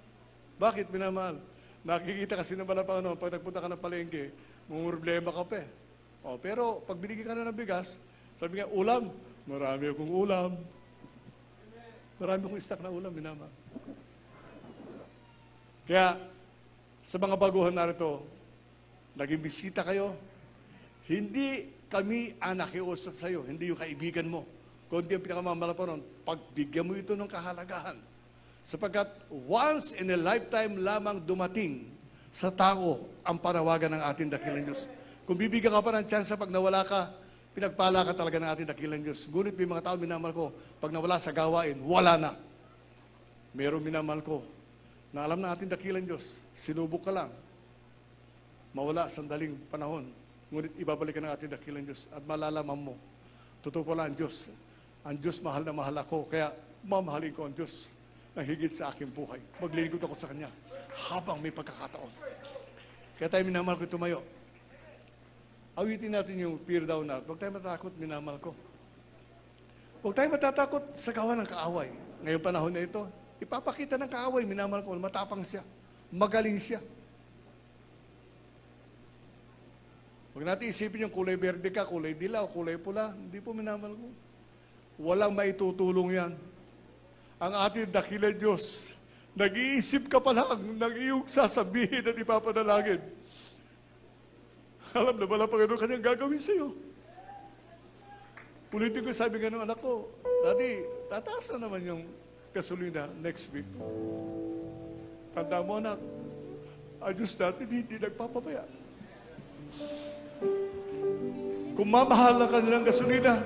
[SPEAKER 1] Bakit, minamahal? Nakikita kasi ng balapang ano, pag nagpunta ka ng palengke, problema ka pa eh. O, pero pag binigyan ka na ng bigas, sabi nga, ulam. Marami akong ulam. Marami akong stock na ulam, minamahal. Kaya, sa mga baguhan narito, naging bisita kayo, hindi kami ang nakiusap sa iyo, hindi yung kaibigan mo. Kundi ang pinakamalapang nun, pagbigyan mo ito ng kahalagahan. Sapagkat once in a lifetime lamang dumating sa tao ang panawagan ng ating dakilang Diyos. Kung bibigyan ka pa ng tsansa pag nawala ka, pinagpala ka talaga ng ating dakilang Diyos. Ngunit may mga tao minamahal ko, pag nawala sa gawain, wala na. Meron minamahal ko, na alam ng ating dakilang Diyos, sinubok ka lang, mawala sandaling panahon, ngunit ibabalik ka ng ating dakilang Diyos at malalaman mo, totoo pala ang Diyos mahal na mahal ako, kaya mamahalin ko ang Diyos na higit sa aking buhay. Maglilingkod ako sa Kanya habang may pagkakataon. Kaya tayo minamahal ko tumayo. Awitin natin yung fear down na, huwag tayo matakot, minamahal ko. Huwag tayo matatakot sa gawa ng kaaway. Ngayong panahon na ito, ipapakita ng kaaway, minamahal ko, matapang siya, magaling siya. Huwag natin isipin yung kulay berde ka, kulay dilaw, kulay pula. Hindi po, minamahal ko. Walang maitutulong yan. Ang ating dakilang Diyos, nag-iisip ka pa lang ng iyong sasabihin at ipapanalangin. Alam na ba lang Panginoon kanyang gagawin sa iyo? Ulitin ko, sabi nga ng anak ko, Daddy, tataas na naman yung gasolina next week. Tanda mo, anak, ang Diyos natin hindi nagpapabaya. Kung mamahal na kanilang gasolina,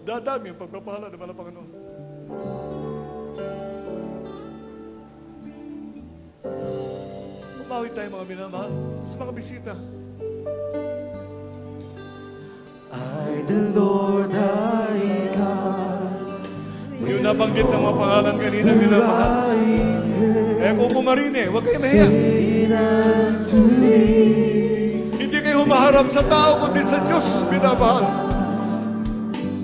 [SPEAKER 1] dadami ang pagpapahala naman ng Panginoon. Umawi tayo mga minamahal sa mga bisita.
[SPEAKER 6] I, the Lord thy God,
[SPEAKER 1] Yung nabanggit ng mga pangalan kanina, minamahal. Eh kung pumarine, huwag kayo mahiya.
[SPEAKER 6] to me,
[SPEAKER 1] Hindi kayo humaharap sa tao, kundi sa Diyos, minamahal.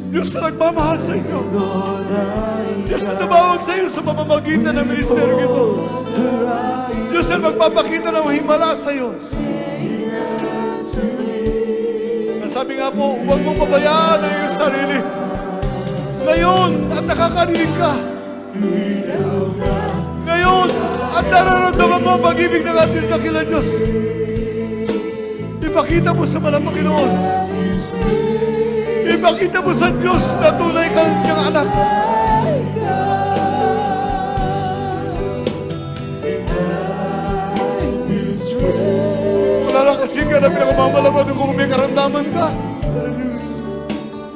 [SPEAKER 1] Diyos na nagmamahal sa inyo.
[SPEAKER 6] Lord thy
[SPEAKER 1] Diyos na tumawag sa iyo sa pamamagitan ng ministeryo ito. Diyos na magpapakita ng himala sa iyo. Sabi nga po, huwag mo pabayaan ang iyong sarili. Ngayon, at nakakarinig ka. Ngayon, at nararamdaman mo ang pag-ibig ng ating dakilang Diyos. Ipakita mo sa malang Panginoon. Ipakita mo sa Diyos na tunay kang niyang anak. Wala lang kasi ka na pinakamamalaman kung may karamdaman ka.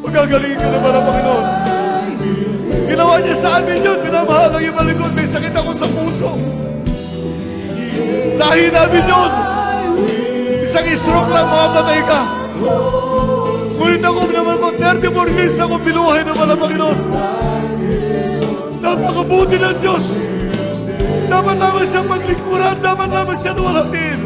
[SPEAKER 1] Magagalingin ka na malang Panginoon. Ginawa niya sa amin yun. Minamahal ang iyong likod. May sakit ako sa puso. Lahi namin yun. Isang stroke lang, makamatay ka. Ngunit ako naman ko, 34 years ako binuhay na malang Panginoon. Napakabuti ng Diyos. Dapat naman siyang maglingkuran. Dapat naman siya nuwalatin.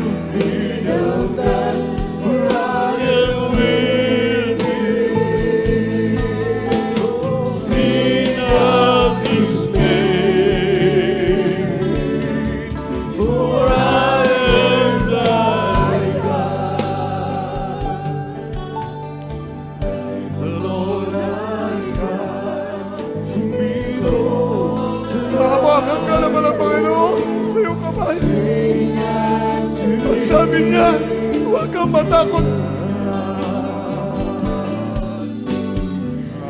[SPEAKER 1] Hawakan ka naman ang Panginoon sa iyong kamay. At sabi niya, huwag kang matakot.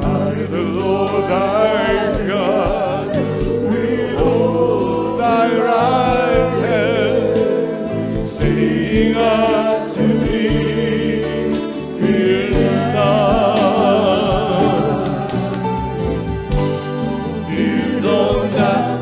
[SPEAKER 1] I, the Lord thy God, will hold thy right hand, saying unto thee, fear not. Fear not.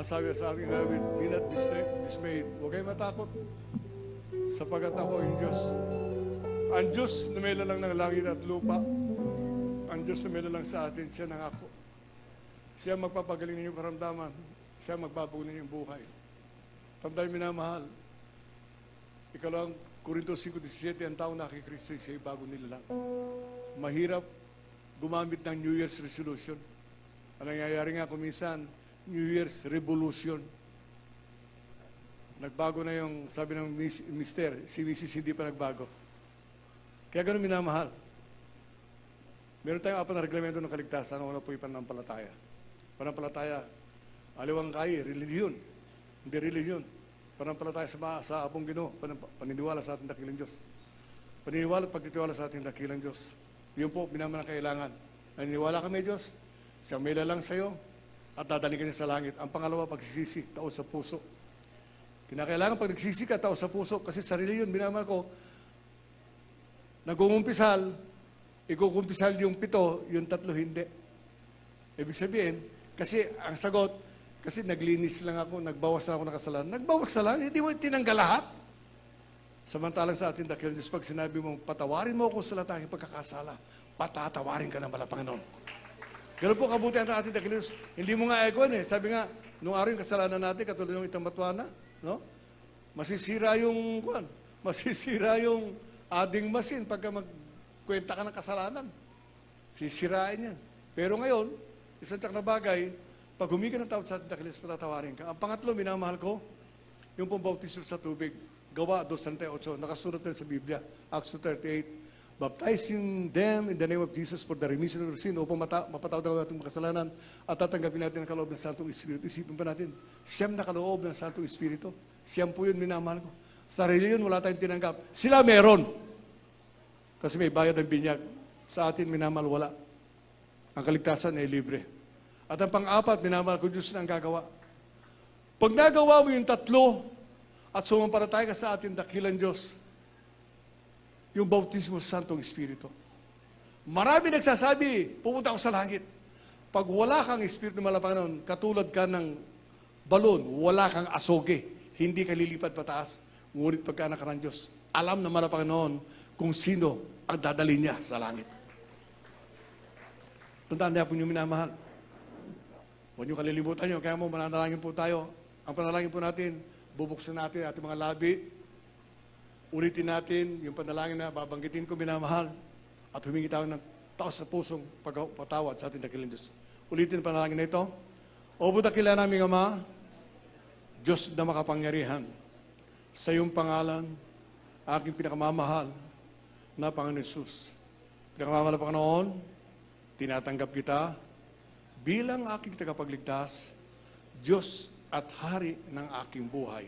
[SPEAKER 1] Sabi sa ating David, be not dismayed. Huwag kayong matakot, sapagkat ako ang Diyos. Ang Diyos na may lalang ng langit at lupa. Ang Diyos na may lalang sa atin, siya nangako. Siya magpapagaling ninyong karamdaman. Siya magbabago ninyong buhay. Tandaan minamahal, Ikalawang Korinto 5:17, ang tao na kay Kristo, siya bago nila lang. Mahirap gumamit ng New Year's resolution. Ang nangyayari nga kuminsan, New Year's revolution. Nagbago na yung, sabi ng mister, si Mrs. hindi pa nagbago. Kaya ganun minamahal. Meron tayong 4 na reglamento ng kaligtasan. Una po yung pananampalataya. Pananampalataya, aliwang kay, religion. Hindi religion. Pananampalataya sa apong Ginoo. Paniniwala sa ating dakilang Diyos. Paniniwala at pagtitiwala sa ating dakilang Diyos. Yun po, minaman ang kailangan. Naniniwala kami, Diyos. Siyang may lalang sa iyo at dadaling ka niya sa langit. Ang pangalawa, pagsisisi, tao sa puso. Kinakailangan pag nagsisi ka, tao sa puso. Kasi sarili yun, minaman ko, nagungumpisal, ikukumpisal yung 7, yung 3 hindi. Ibig sabihin, kasi ang sagot, kasi naglinis lang ako, nagbawas na ako ng kasalanan. Nagbawas na lang, hindi mo tinanggal lahat. Samantalang sa ating dakilang Diyos, pag sinabi mo, patawarin mo ako sa lahat ng pagkakasala, patatawarin ka ng mala Panginoon. Ganun po kabuti ang ating dakilang Diyos. Hindi mo nga egon eh. Sabi nga, nung araw yung kasalanan natin, katulad yung Itambatwana, no? Masisira yung, masisira yung ading machine pagka magkwenta ka ng kasalanan. Sisirain yan. Pero ngayon, isang tsak na bagay, pag humingi ng tawad sa ating dakilang Diyos, patatawarin ka. Ang pangatlo, minamahal ko, yung pambautismo sa tubig. Gawa 2:38, nakasunod na sa Biblia, Acts 2:38. Baptizing them in the name of Jesus for the remission of sin upang mapatawad ang ating kasalanan at tatanggapin natin ang kaloob ng Santong Espiritu. Isipin pa natin, siyam na kaloob ng Santong Espiritu. Siyam po yun, minamahal ko. Sa reliyon, wala tayong tinanggap. Sila meron. Kasi may bayad ng binyag. Sa atin, minamahal, wala. Ang kaligtasan ay libre. At ang pang-apat, minamahal ko, Diyos na ang gagawa. Pag nagawa mo yung 3 at sumampalataya ka sa ating dakilang Diyos, yung bautismo sa Santong Espiritu. Marami nagsasabi, pupunta ako sa langit. Pag wala kang Espiritu ng Panginoon, katulad ka ng balon, wala kang asoge, hindi ka lilipad pataas. Ngunit pagka ka ng Diyos, alam ng Panginoon kung sino ang dadalhin niya sa langit. Tandaan niya po niyo minamahal. Huwag niyo kalilimutan niyo, kaya mo mananalangin po tayo. Ang panalangin po natin, bubuksan natin ating mga labi. Ulitin natin yung panalangin na babanggitin ko minamahal at humingi tayo ng taos sa pusong patawad sa ating dakilang Diyos. Ulitin ang panalangin na ito. O dakila naming Ama, Diyos na makapangyarihan, sa iyong pangalan, aking pinakamamahal na Panginoon Jesus. Pinakamamahal na Panginoon, tinatanggap kita bilang aking tagapagligtas, Diyos at Hari ng aking buhay.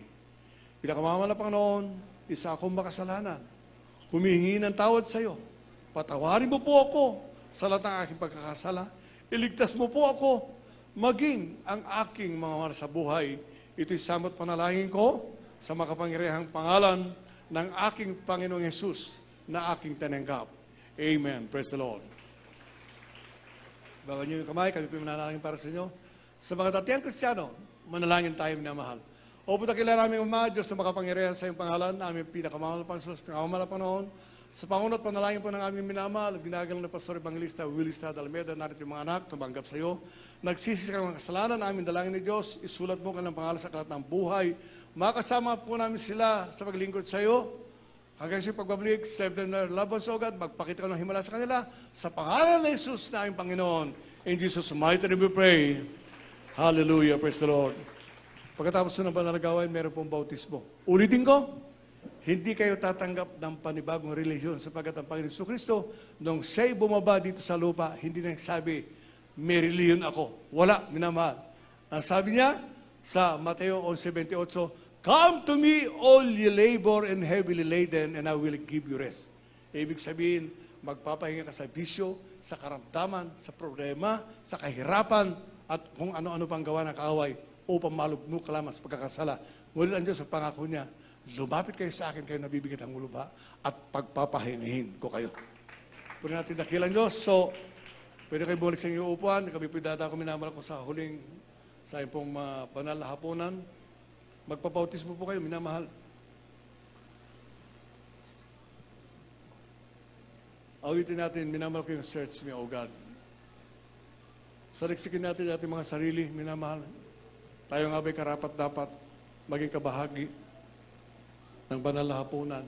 [SPEAKER 1] Pinakamamahal na Panginoon, isa akong makasalanan. Humihingi ng tawad sa iyo. Patawarin mo po ako sa lahat ng aking pagkakasala. Iligtas mo po ako maging ang aking mga mahal sa buhay. Ito'y samot panalangin ko sa makapangyarihang pangalan ng aking Panginoong Yesus na aking tinanggap. Amen. Praise the Lord. Bawa niyo yung kamay, kami po manalangin para sa inyo. Sa mga datiyang Kristiyano, manalangin tayo minamahal. O po dakila namin Ama, Diyos na makapangyarihan sa iyong pangalan, aming pinakamahal na Panginoon, pinakamahal na Panginoon, sa pangunot panalangin po ng aming minamahal, ginagalang na Pastor Evangelista Willis Almeida, narito yung mga anak, tumanggap sa iyo. Nagsisi ka ng kasalanan, aming dalangin ni Diyos, isulat mo kanilang pangalan sa kalat ng buhay. Makasama po namin sila sa paglingkod sa iyo. Hanggang sa pagbabalik, save them their loved ones, O God, magpakita ka ng himala sa kanila, sa pangalan ng Jesus na aming Panginoon. In Jesus' mighty name we pray. Hallelujah, praise the Lord. Pagkatapos ng panalagawan, meron pong bautismo. Ulitin ko, hindi kayo tatanggap ng panibagong relihiyon sapagkat ang Panginoon Kristo, nung siya'y bumaba dito sa lupa, hindi na nagsabi, may relihiyon ako. Wala, minamahal. Ang sabi niya sa Mateo 11:28, come to me, all ye labor and heavily laden, and I will give you rest. Ibig sabihin, magpapahinga ka sa bisyo, sa karamdaman, sa problema, sa kahirapan, at kung ano-ano pang gawa ng kaaway, upang malugmok ka lamang sa pagkakasala. Ngunit ang Diyos sa pangako niya, lumapit kayo sa akin, kayo nabibigyan ng lupa, at pagpapahinihin ko kayo. Pwede natin dakilang Diyos. So, pwede kayo bumalik sa inyong upuan. Kami po dadako minamahal ko sa huling sa iyong pong banal na hapunan. Magpabautismo po kayo, minamahal. Awitin natin, minamahal ko yung search me, O God. Saliksikin natin ating mga sarili, minamahal. Tayo nga ba'y karapat dapat maging kabahagi ng banal na hapunan.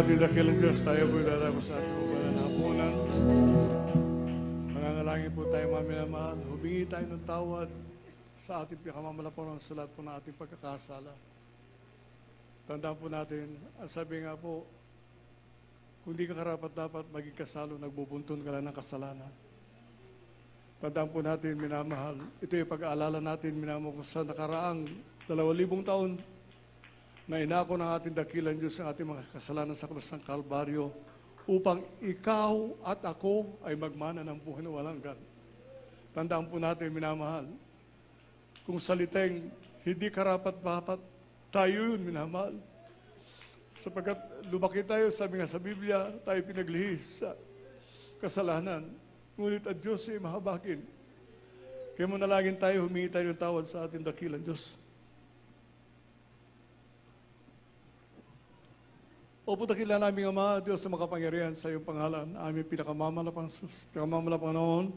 [SPEAKER 1] natin dakilang Diyos, tayo po'y lalabas sa ating banal na hapunan. Mananalangin po tayo, mga minamahal. Humingi tayo ng tawad sa ating pinakamamalaporang sa lahat po ng ating pagkakasala. Tandaan po natin, ang sabi nga po, kung di ka karapat-dapat maging kasalo, nagbubuntun ka lang ng kasalanan. Tandaan po natin, minamahal, ito yung pag-aalala natin, minamahal, kung sa nakaraang 2,000 taon, na inako ng ating dakilang Diyos ang ating mga kasalanan sa krus ng Kalbaryo upang ikaw at ako ay magmana ng buhay na walang hanggan. Tandaan po natin, minamahal, kung saliteng hindi karapat-dapat, tayo yun, minamahal. Sapagkat lumaki tayo, sabi nga sa Biblia, tayo pinaglihis sa kasalanan. Ngunit ang Diyos ay mahabakin. Kaya manalangin tayo, humingi tayo ng tawad sa ating dakilang Diyos. Opo, dakila naming Ama, Diyos na makapangyarihan sa iyong pangalan, aming pinakamamalapang noon,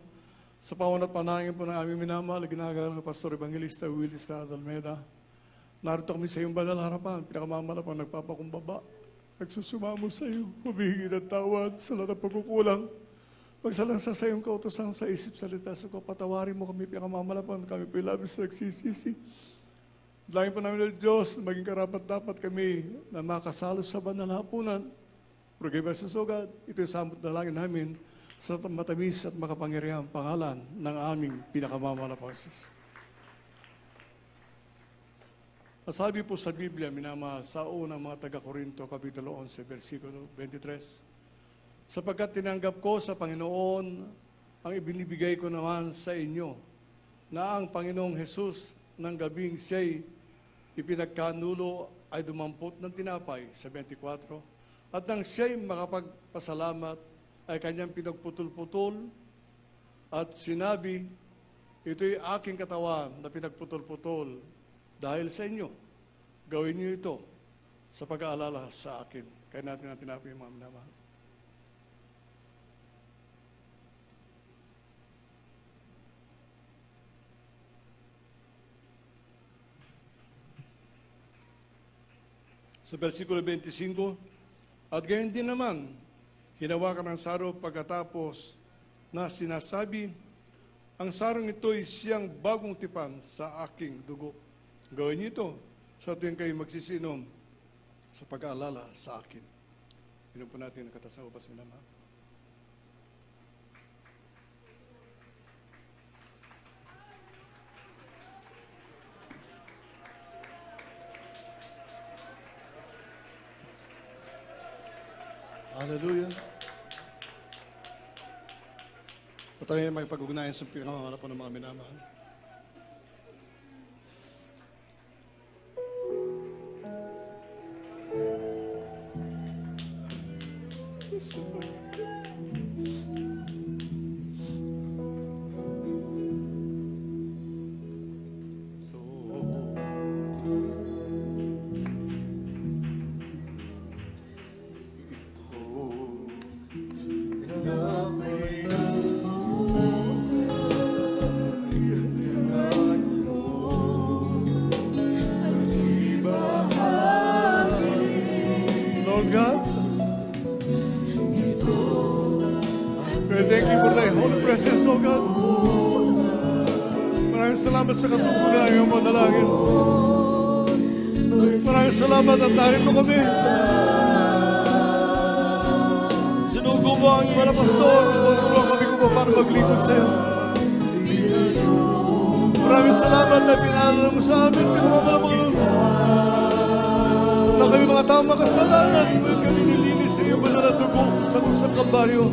[SPEAKER 1] sa pawan at panangin po ng aming minamahal, ginagawa ng Pastor Evangelista Willis Almeida. Narito kami sa iyong banal harapan, pinakamamalapang nagpapakumbaba, nagsusumamo sa iyo, humihingi ng tawad sa lahat ng pagkukulang. Magsalansa sa iyong kautosan sa isip salita sa ko, patawarin mo kami, pinakamamalapang kami po labis nagsisisi. Dalangin po namin ng Diyos, maging karapat-dapat kami na makasalo sa banal na hapunan. Forgive us, O God. Ito yung samot dalangin namin sa matamis at makapangyarihang pangalan ng aming pinakamamahal na Panginoon. Sabi po sa Biblia, minamahal, sa unang mga taga-Korinto, Kapitulo 11, versikulo 23, sapagkat tinanggap ko sa Panginoon ang ibinibigay ko naman sa inyo, na ang Panginoong Jesus ng gabing siya'y ipinagkanulo ay dumampot ng tinapay sa 24, at nang siya'y makapagpasalamat ay kanyang pinagputol-putol at sinabi, ito'y aking katawan na pinagputol-putol dahil sa inyo. Gawin niyo ito sa pag-aalala sa akin. Kaya natin ang tinapay yung mga minamahal. Sa versikulo 25, at gayon din naman, hinawakan ang saro pagkatapos na sinasabi, ang sarong ito'y siyang bagong tipan sa aking dugo. Gawin niyo ito sa tuwing kayo magsisinom sa pag-aalala sa akin. Inom po natin ang katasaupas minamahal. Hallelujah. Patuloy na magpag-ugnayan sa pinamamala po ng mga minamahal. Lord God, we thank you for thy holy presence, O God. Maraming salamat sa katutunan ng iyong panalangin. Maraming salamat at narito kami. Sinugo mo ang iyong mga pastor, magtulong kami kung paano maglingkod sa iyo. Maraming salamat na pinaalala mo sa amin, pinamamalamang na kami mga tao makasalanan, kami nilinis sa iyo banal na dugo sa Kalbaryo.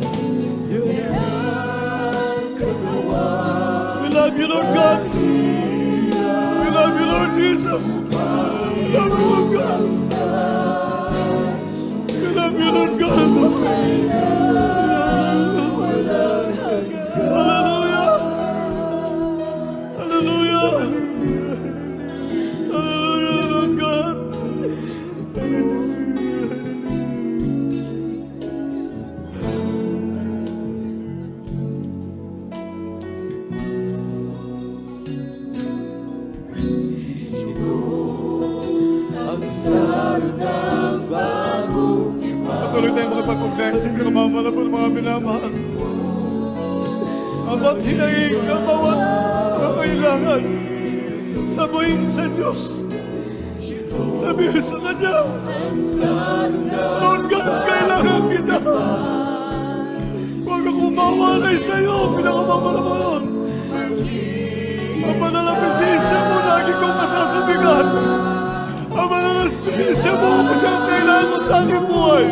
[SPEAKER 1] We love you, Lord God. We love you, Lord Jesus. We love you, Lord God. We love you, Lord God. Hallelujah. Hallelujah. Hallelujah, Lord God. Patuloy tayong makipag-ugnayan sa pinamamala po ng mga minamahal. Ang bawat hinaing, ang bawat kakailangan, sabihin sa Diyos. Sabihin sa Kanya, Lord God, kailangan kita. Huwag akong mawalay sa iyo, pinakamamala mo nun. Ang manalapisisya mo, lagi kong kasasabihan. Ang manalapisisya mo, kung siya ang kailangan mo sa aking buhay.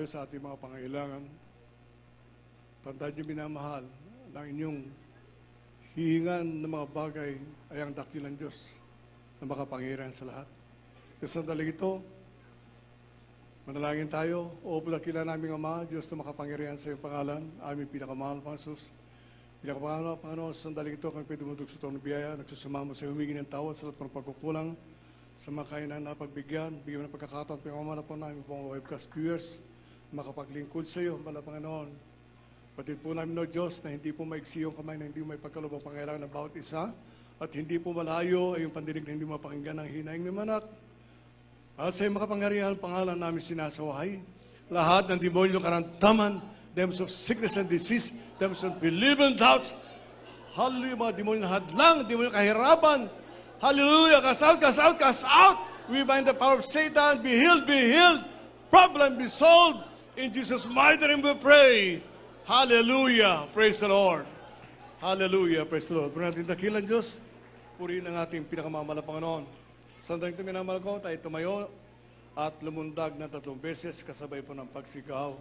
[SPEAKER 1] sa ating mga pangailangan. Tandaan niyo, minamahal, ng inyong hihingan ng mga bagay ay ang dakilang Diyos na makapangyarihan sa lahat. Kasi sandali ito, manalangin tayo. O dakilan naming Ama, Diyos na makapangyarihan sa iyong pangalan, aming pinakamahal, Panginoon. Pinakamahal, Panginoon, sa sandali ito, kami pinudugtog sa itong biyaya, nagsusumama sa humingi ng tawad sa lahat ng pagkukulang, sa mga kainan na pagbigyan, bigyan ng pagkakataon, pinakamahal po namin po ang webcast viewers, makapaglingkod sa iyo, Mahal na Panginoon. Patid po namin, no Diyos, na hindi po maiksi yung kamay, na hindi may pagkaloob ang pangailangan ng bawat isa, at hindi po malayo ay yung pandinig na hindi mapakinggan ng hinaing ng manak. At sa iyong makapangyarihan, pangalan namin sinasawahay, lahat ng demonyo karantaman, demons of sickness and disease, demons of belief and doubts, hallelujah, mga demonyo na hadlang, demonyo kahirapan, hallelujah, cast out, cast out, cast out. We bind the power of Satan, be healed, problem be solved. In Jesus' mighty name we pray. Hallelujah, praise the Lord. Hallelujah, praise the Lord. Pura natin dakilan, Diyos, purihin ang ating pinakamamala, Panginoon. Sandaling ito minamahal ko, tayo tumayo at lumundag na 3 beses kasabay po ng pagsigaw.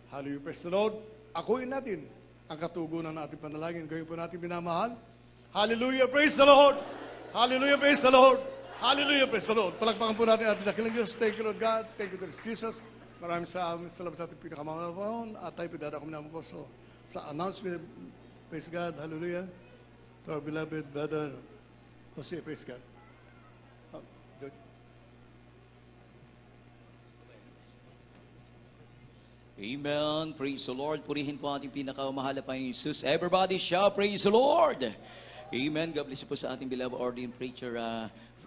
[SPEAKER 1] Hallelujah, praise the Lord. Akuin natin ang katugunan ng ating panalangin. Gawin po natin minamahal. Hallelujah, praise the Lord. Hallelujah, praise the Lord. Hallelujah, praise the Lord. Palakpakan po natin ating dakilang Diyos. Thank you, Lord God. Thank you, Lord Jesus. Maraming salamat sa ating pinakamamahal Panginoon. At tayo pinadako namin po sa announcement. Praise God. Hallelujah. To our beloved brother Jose, praise God. George.
[SPEAKER 7] Amen. Praise the Lord. Purihin po ating pinakamahal na Panginoon Jesus. Everybody shout, praise the Lord. Amen. God bless you po sa ating beloved ordained preacher,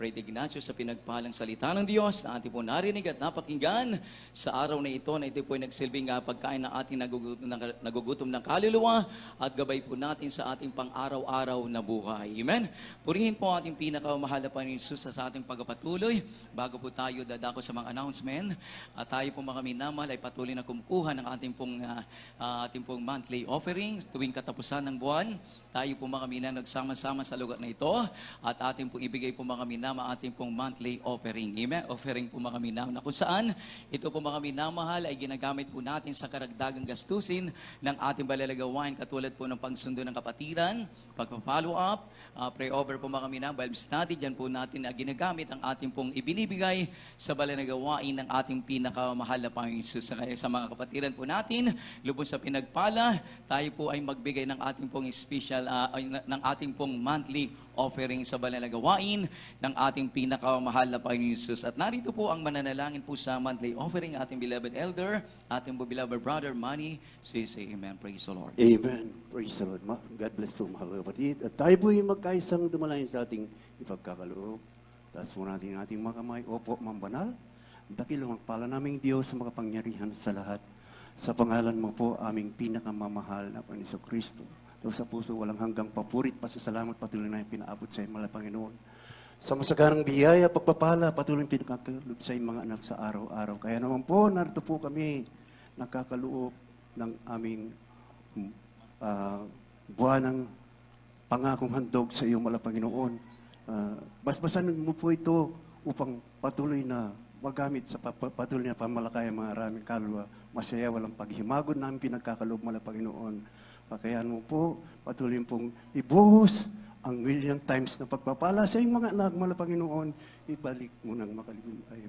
[SPEAKER 7] Fred Ignacio, sa pinagpahalang salita ng Diyos na ating po narinig at napakinggan sa araw na ito po ay nagsilbing pagkain ng ating nagugutom ng kaluluwa at gabay po natin sa ating pang-araw-araw na buhay. Amen. Purihin po ating pinakamahal na Panginoon Jesus sa ating pagpapatuloy. Bago po tayo dadako sa mga announcement, at tayo po mga minamahal ay patuloy na kumukuha ng ating pong monthly offering tuwing katapusan ng buwan. Tayo po mga mina nagsama-sama sa lugar na ito at ating pong ibigay po mga minama ating pong monthly offering. Amen? Offering po mga minama na kung saan ito po mga minamahal ay ginagamit po natin sa karagdagang gastusin ng ating balalagawain katulad po ng pagsundo ng kapatiran, pagpa-follow up, pray-over po mga minama, Bible study, dyan po natin na ginagamit ang ating pong ibinibigay sa balalagawain ng ating pinakamahal na Panginoon Jesus. Sa mga kapatiran po natin, lubos sa pinagpala, tayo po ay magbigay ng ating pong special ng ating pong monthly offering sa banal na gawain ng ating pinakamahal na Panginoon Jesus. At narito po ang mananalangin po sa monthly offering ating beloved elder, ating beloved brother Manny. Say amen. Praise the Lord.
[SPEAKER 6] Amen. Praise the Lord. God bless po mga kapatid. At tayo po yung magkaisang dumalayin sa ating ipagkakaloob. Taas po natin ating mga kamay. Opo, mambanal. Dakilang magpala naming Diyos sa makapangyarihan sa lahat. Sa pangalan mo po, aming pinakamamahal na Panginoon Kristo. Sa puso, walang hanggang papurit, pasasalamat patuloy na yung pinaabot sa iyo, mga Panginoon. Sa masagarang biyaya, pagpapala, patuloy yung pinakakaloob sa iyong mga anak sa araw-araw. Kaya naman po, narito po kami, nakakaloob ng aming buwanang pangakong handog sa iyo, mga Panginoon. Basbasan mo po ito upang patuloy na magamit sa patuloy na pamalakay ang mga maraming kaluluwa. Masaya, walang paghimagod namin pinagkakaloob, mga Panginoon. Kaya mo po, patuloy pong ibuhos ang million times na pagpapala sa iyong mga anak, mga Panginoon, ibalik mo ng makaligtayan.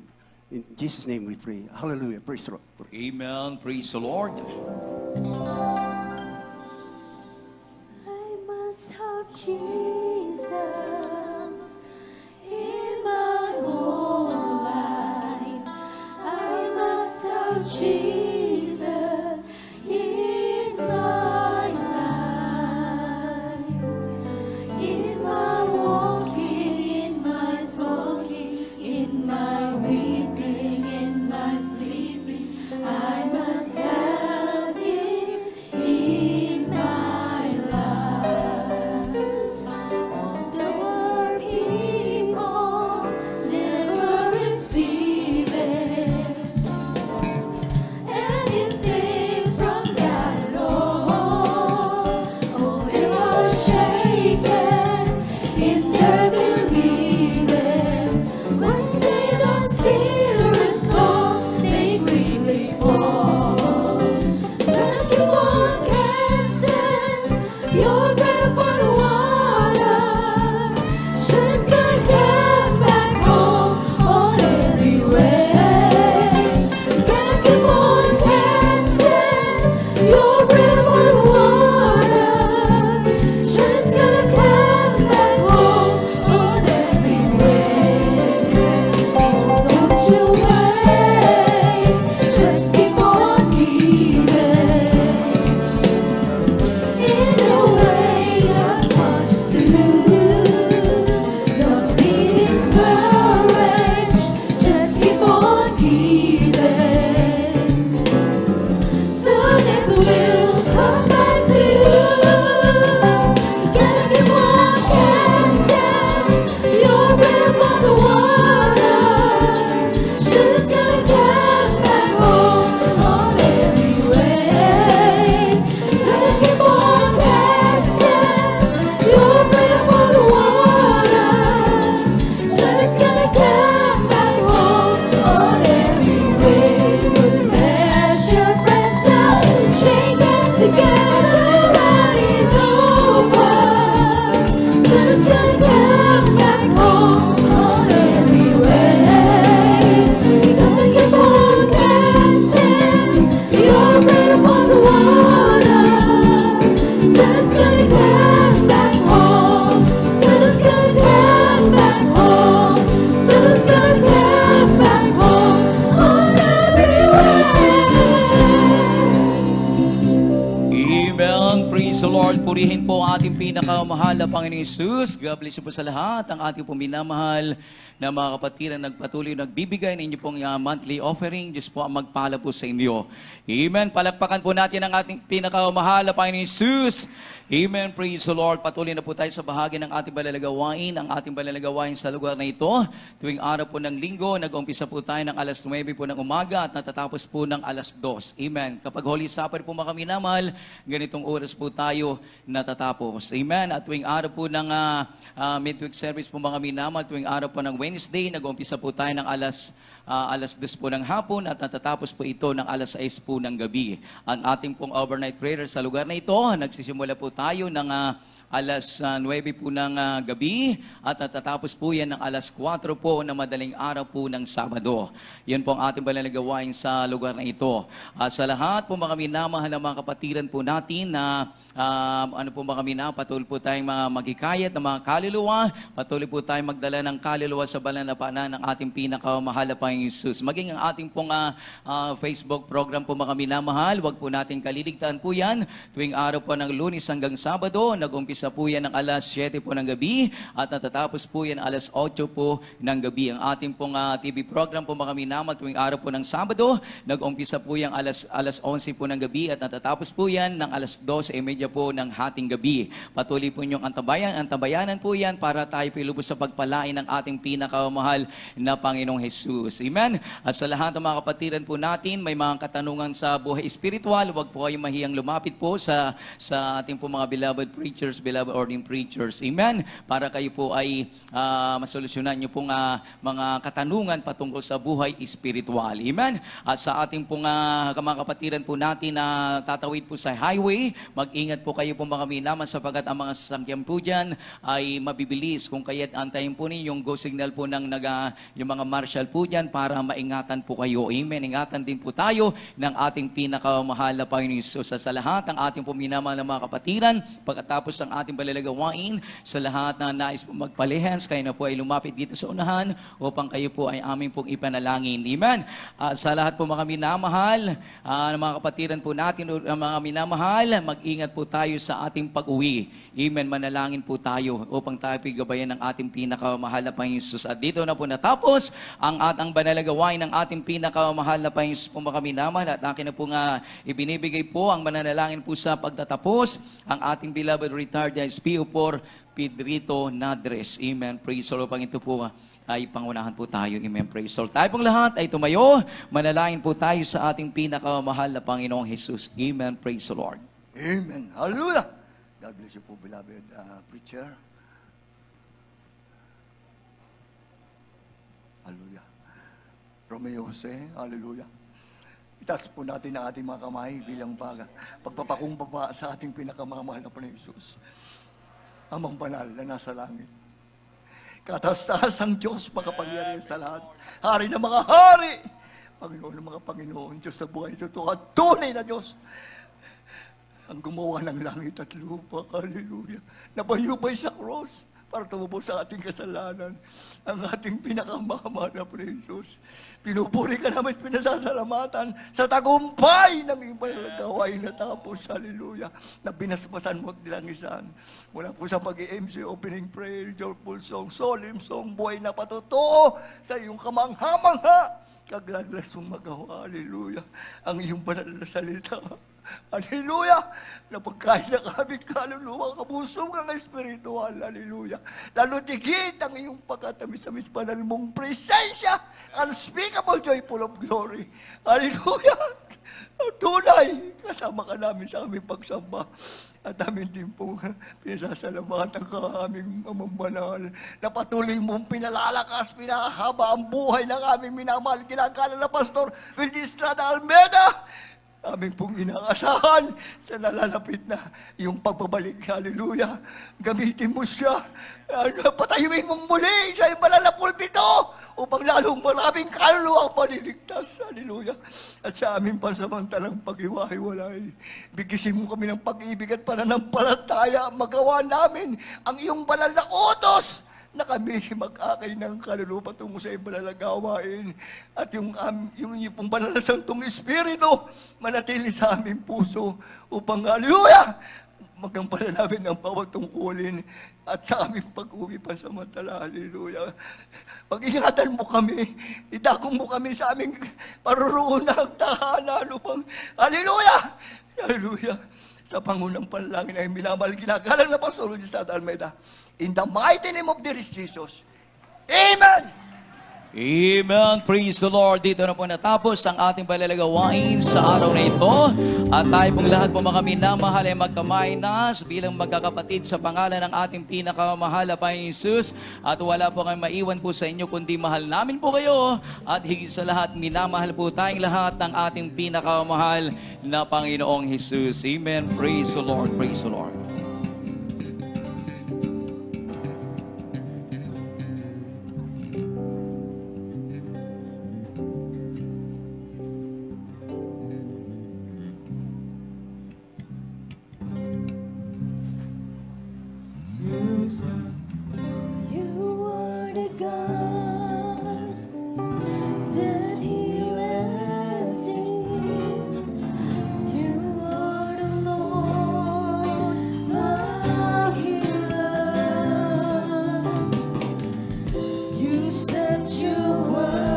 [SPEAKER 6] In Jesus' name we pray. Hallelujah. Praise the Lord.
[SPEAKER 7] Amen. Praise the Lord.
[SPEAKER 8] I must have Jesus in my whole life. I must have Jesus in my life. In my walking, in my talking, in my weeping, in my sleeping, I must have Him in my life. Although people never receive it,
[SPEAKER 7] Praise the Lord. Purihin po ang ating pinakamahal na Panginoon Jesus. God bless you po sa lahat. Ang ating pong minamahal na mga kapatid na nagpatuloy nagbibigay ng inyo pong monthly offering. Diyos po ang magpala po sa inyo. Amen. Palakpakan po natin ang ating pinakamahal na Panginoon Jesus. Amen. Praise the Lord. Patuloy na po tayo sa bahagi ng ating balalagawain. Ang ating balalagawain sa lugar na ito. Tuwing araw po ng linggo, nag-umpisa po tayo ng alas 9 po ng umaga at natatapos po ng alas 2. Amen. Kapag Holy Supper po mga minamahal, ganitong oras po tayo natatapos. Amen. At tuwing araw po ng midweek service po mga minamahal, tuwing araw po ng Wednesday, nag-umpisa po tayo ng alas 2 po ng hapon at natatapos po ito ng alas 6 po ng gabi. Ang ating pong overnight prayer sa lugar na ito, nagsisimula po tayo ng alas 9 po ng gabi at natatapos po yan ng alas 4 po na madaling araw po ng Sabado. Yan po ang ating balalagawain sa lugar na ito. Sa lahat po mga minamahal na mga kapatiran po natin na patuloy po tayong magikayat ng mga kaluluwa, patuloy po tayong magdala ng kaluluwa sa banal na paanan ng ating pinakamahal na Panginoon Jesus. Maging ang ating pong Facebook program po mga minamahal, huwag po natin kaliligtaan po yan. Tuwing araw po ng Lunes hanggang Sabado, nag-umpisa po yan ng alas 7 po ng gabi at natatapos po yan alas 8 po ng gabi. Ang ating pong TV program po mga minamahal, tuwing araw po ng Sabado, nag-umpisa po yan alas 11 po ng gabi at natatapos po yan ng alas 12:30 po ng hating gabi. Patuloy po niyong antabayanan po yan para tayo pilubos sa pagpalain ng ating pinakamahal na Panginoong Jesus. Amen? At sa lahat ng mga kapatiran po natin, may mga katanungan sa buhay espiritual, huwag po kayong mahiyang lumapit po sa ating po mga beloved preachers, beloved ordained preachers. Amen? Para kayo po ay masolusyonan niyo pong mga katanungan patungkol sa buhay espiritual. Amen? At sa ating pong mga kapatiran po natin na tatawid po sa highway, mag-ingat po kayo po mga minamahal sapagkat ang mga sasakyan po dyan ay mabibilis. Kung kaya't antayin po ninyo yung go signal po ng yung mga marshal po dyan para maingatan po kayo. Amen. Ingatan din po tayo ng ating pinakamahal na Panginoon Jesus. Sa lahat ng ating po minamahal na mga kapatiran, pagkatapos ng ating balalagawain, sa lahat na nais po magpalehens, kayo na po ay lumapit dito sa unahan upang kayo po ay aming pong ipanalangin. Amen. Sa lahat po mga minamahal, mga kapatiran po natin, mga minamahal, mag-ingat po tayo sa ating pag-uwi. Amen. Manalangin po tayo upang tayo pigabayan ng ating pinakamahal na Panginoon Jesus. At dito na po natapos ang atang banalagawain ng ating pinakamahal na Panginoon Jesus po mga minamahal. At akin na po nga ibinibigay po ang mananalangin po sa pagtatapos ang ating beloved retired SPO4 Pedrito Nadres. Amen. Praise the Lord. Pang ito po ay pangunahan po tayo. Amen. Praise the Lord. Tayo pong lahat ay tumayo. Manalangin po tayo sa ating pinakamahal na Panginoong Jesus. Amen. Praise the Lord.
[SPEAKER 9] Amen. Hallelujah. God bless you po, beloved preacher. Hallelujah. Romeo Jose, hallelujah. Itaas po natin ang ating mga kamay bilang pagpapakumbaba sa ating pinakamamahal na Panginoon Jesus. Amang banal na nasa langit. Kataas-taas ang Diyos, makapangyarihan sa lahat. Hari ng mga hari. Panginoon ng mga Panginoon, Diyos sa buhay ito, at tunay na Diyos. Ang gumawa ng langit at lupa, hallelujah, nabayubay sa cross para tumubos sa ating kasalanan, ang ating pinakamamahal na Jesus. Pinupuri ka namin, pinasasalamatan sa tagumpay ng iyong panalagawain na tapos, hallelujah, na binasbasan mo at nilangisan. Mula po sa pag-i-MC, opening prayer, joyful song, solemn song, buhay na patuto sa iyong kamangha-mangha, kaglaglas mong magawa, hallelujah, ang iyong banal na salita. Hallelujah! Na pagkain ng aming kaluluwa, kabusong ang espiritual. Hallelujah! Lalo tigit ang iyong pagkatamis-tamis banal mong presensya. Unspeakable joy full of glory. Hallelujah! Tunay, kasama ka namin sa aming pagsamba. At amin din po pinasasalamatan ka aming amang banal na patuloy mong pinalalakas, pinahaba ang buhay ng aming minamahal. Kinakala na Pastor Wildistrada Almeida. Aming pong inaasahan sa nalalapit na iyong pagbabalik. Hallelujah. Gamitin mo siya. Patayuin mong muli sa iyong banal na pulpito upang lalong maraming kaluluwa ang paniligtas. Hallelujah. At sa aming pansamantalang pag-iwahiwalay, bigisin mo kami ng pag-ibig at pananampalataya. Magawa namin ang iyong banal na utos na kami mag-akay ng kaluluwa tungo sa iyong banal na gawain at yung pong banal na Santong Espiritu manatili sa aming puso upang, hallelujah, magampanan namin ang bawat tungkulin at sa aming pag-uwi pansamantala. Hallelujah. Pag-ingatan mo kami, idakong mo kami sa aming parurunang tahanan upang, hallelujah! Hallelujah! Sa pangunang panalangin ay minamahal ginagalang na Pastor Luis Almeida. In the mighty name of dear Jesus. Amen!
[SPEAKER 7] Amen. Praise the Lord. Dito na po natapos ang ating palalagawain sa araw na ito. At tayo pong lahat po mga minamahal ay magkamay-nas bilang magkakapatid sa pangalan ng ating pinakamahal na Panginoong Jesus. At wala po kayong maiwan po sa inyo kundi mahal namin po kayo. At higit sa lahat, minamahal po tayong lahat ng ating pinakamahal na Panginoong Jesus. Amen. Praise the Lord. Praise the Lord.
[SPEAKER 8] You are the God that healeth thee. You are the Lord, my healer. You said your word.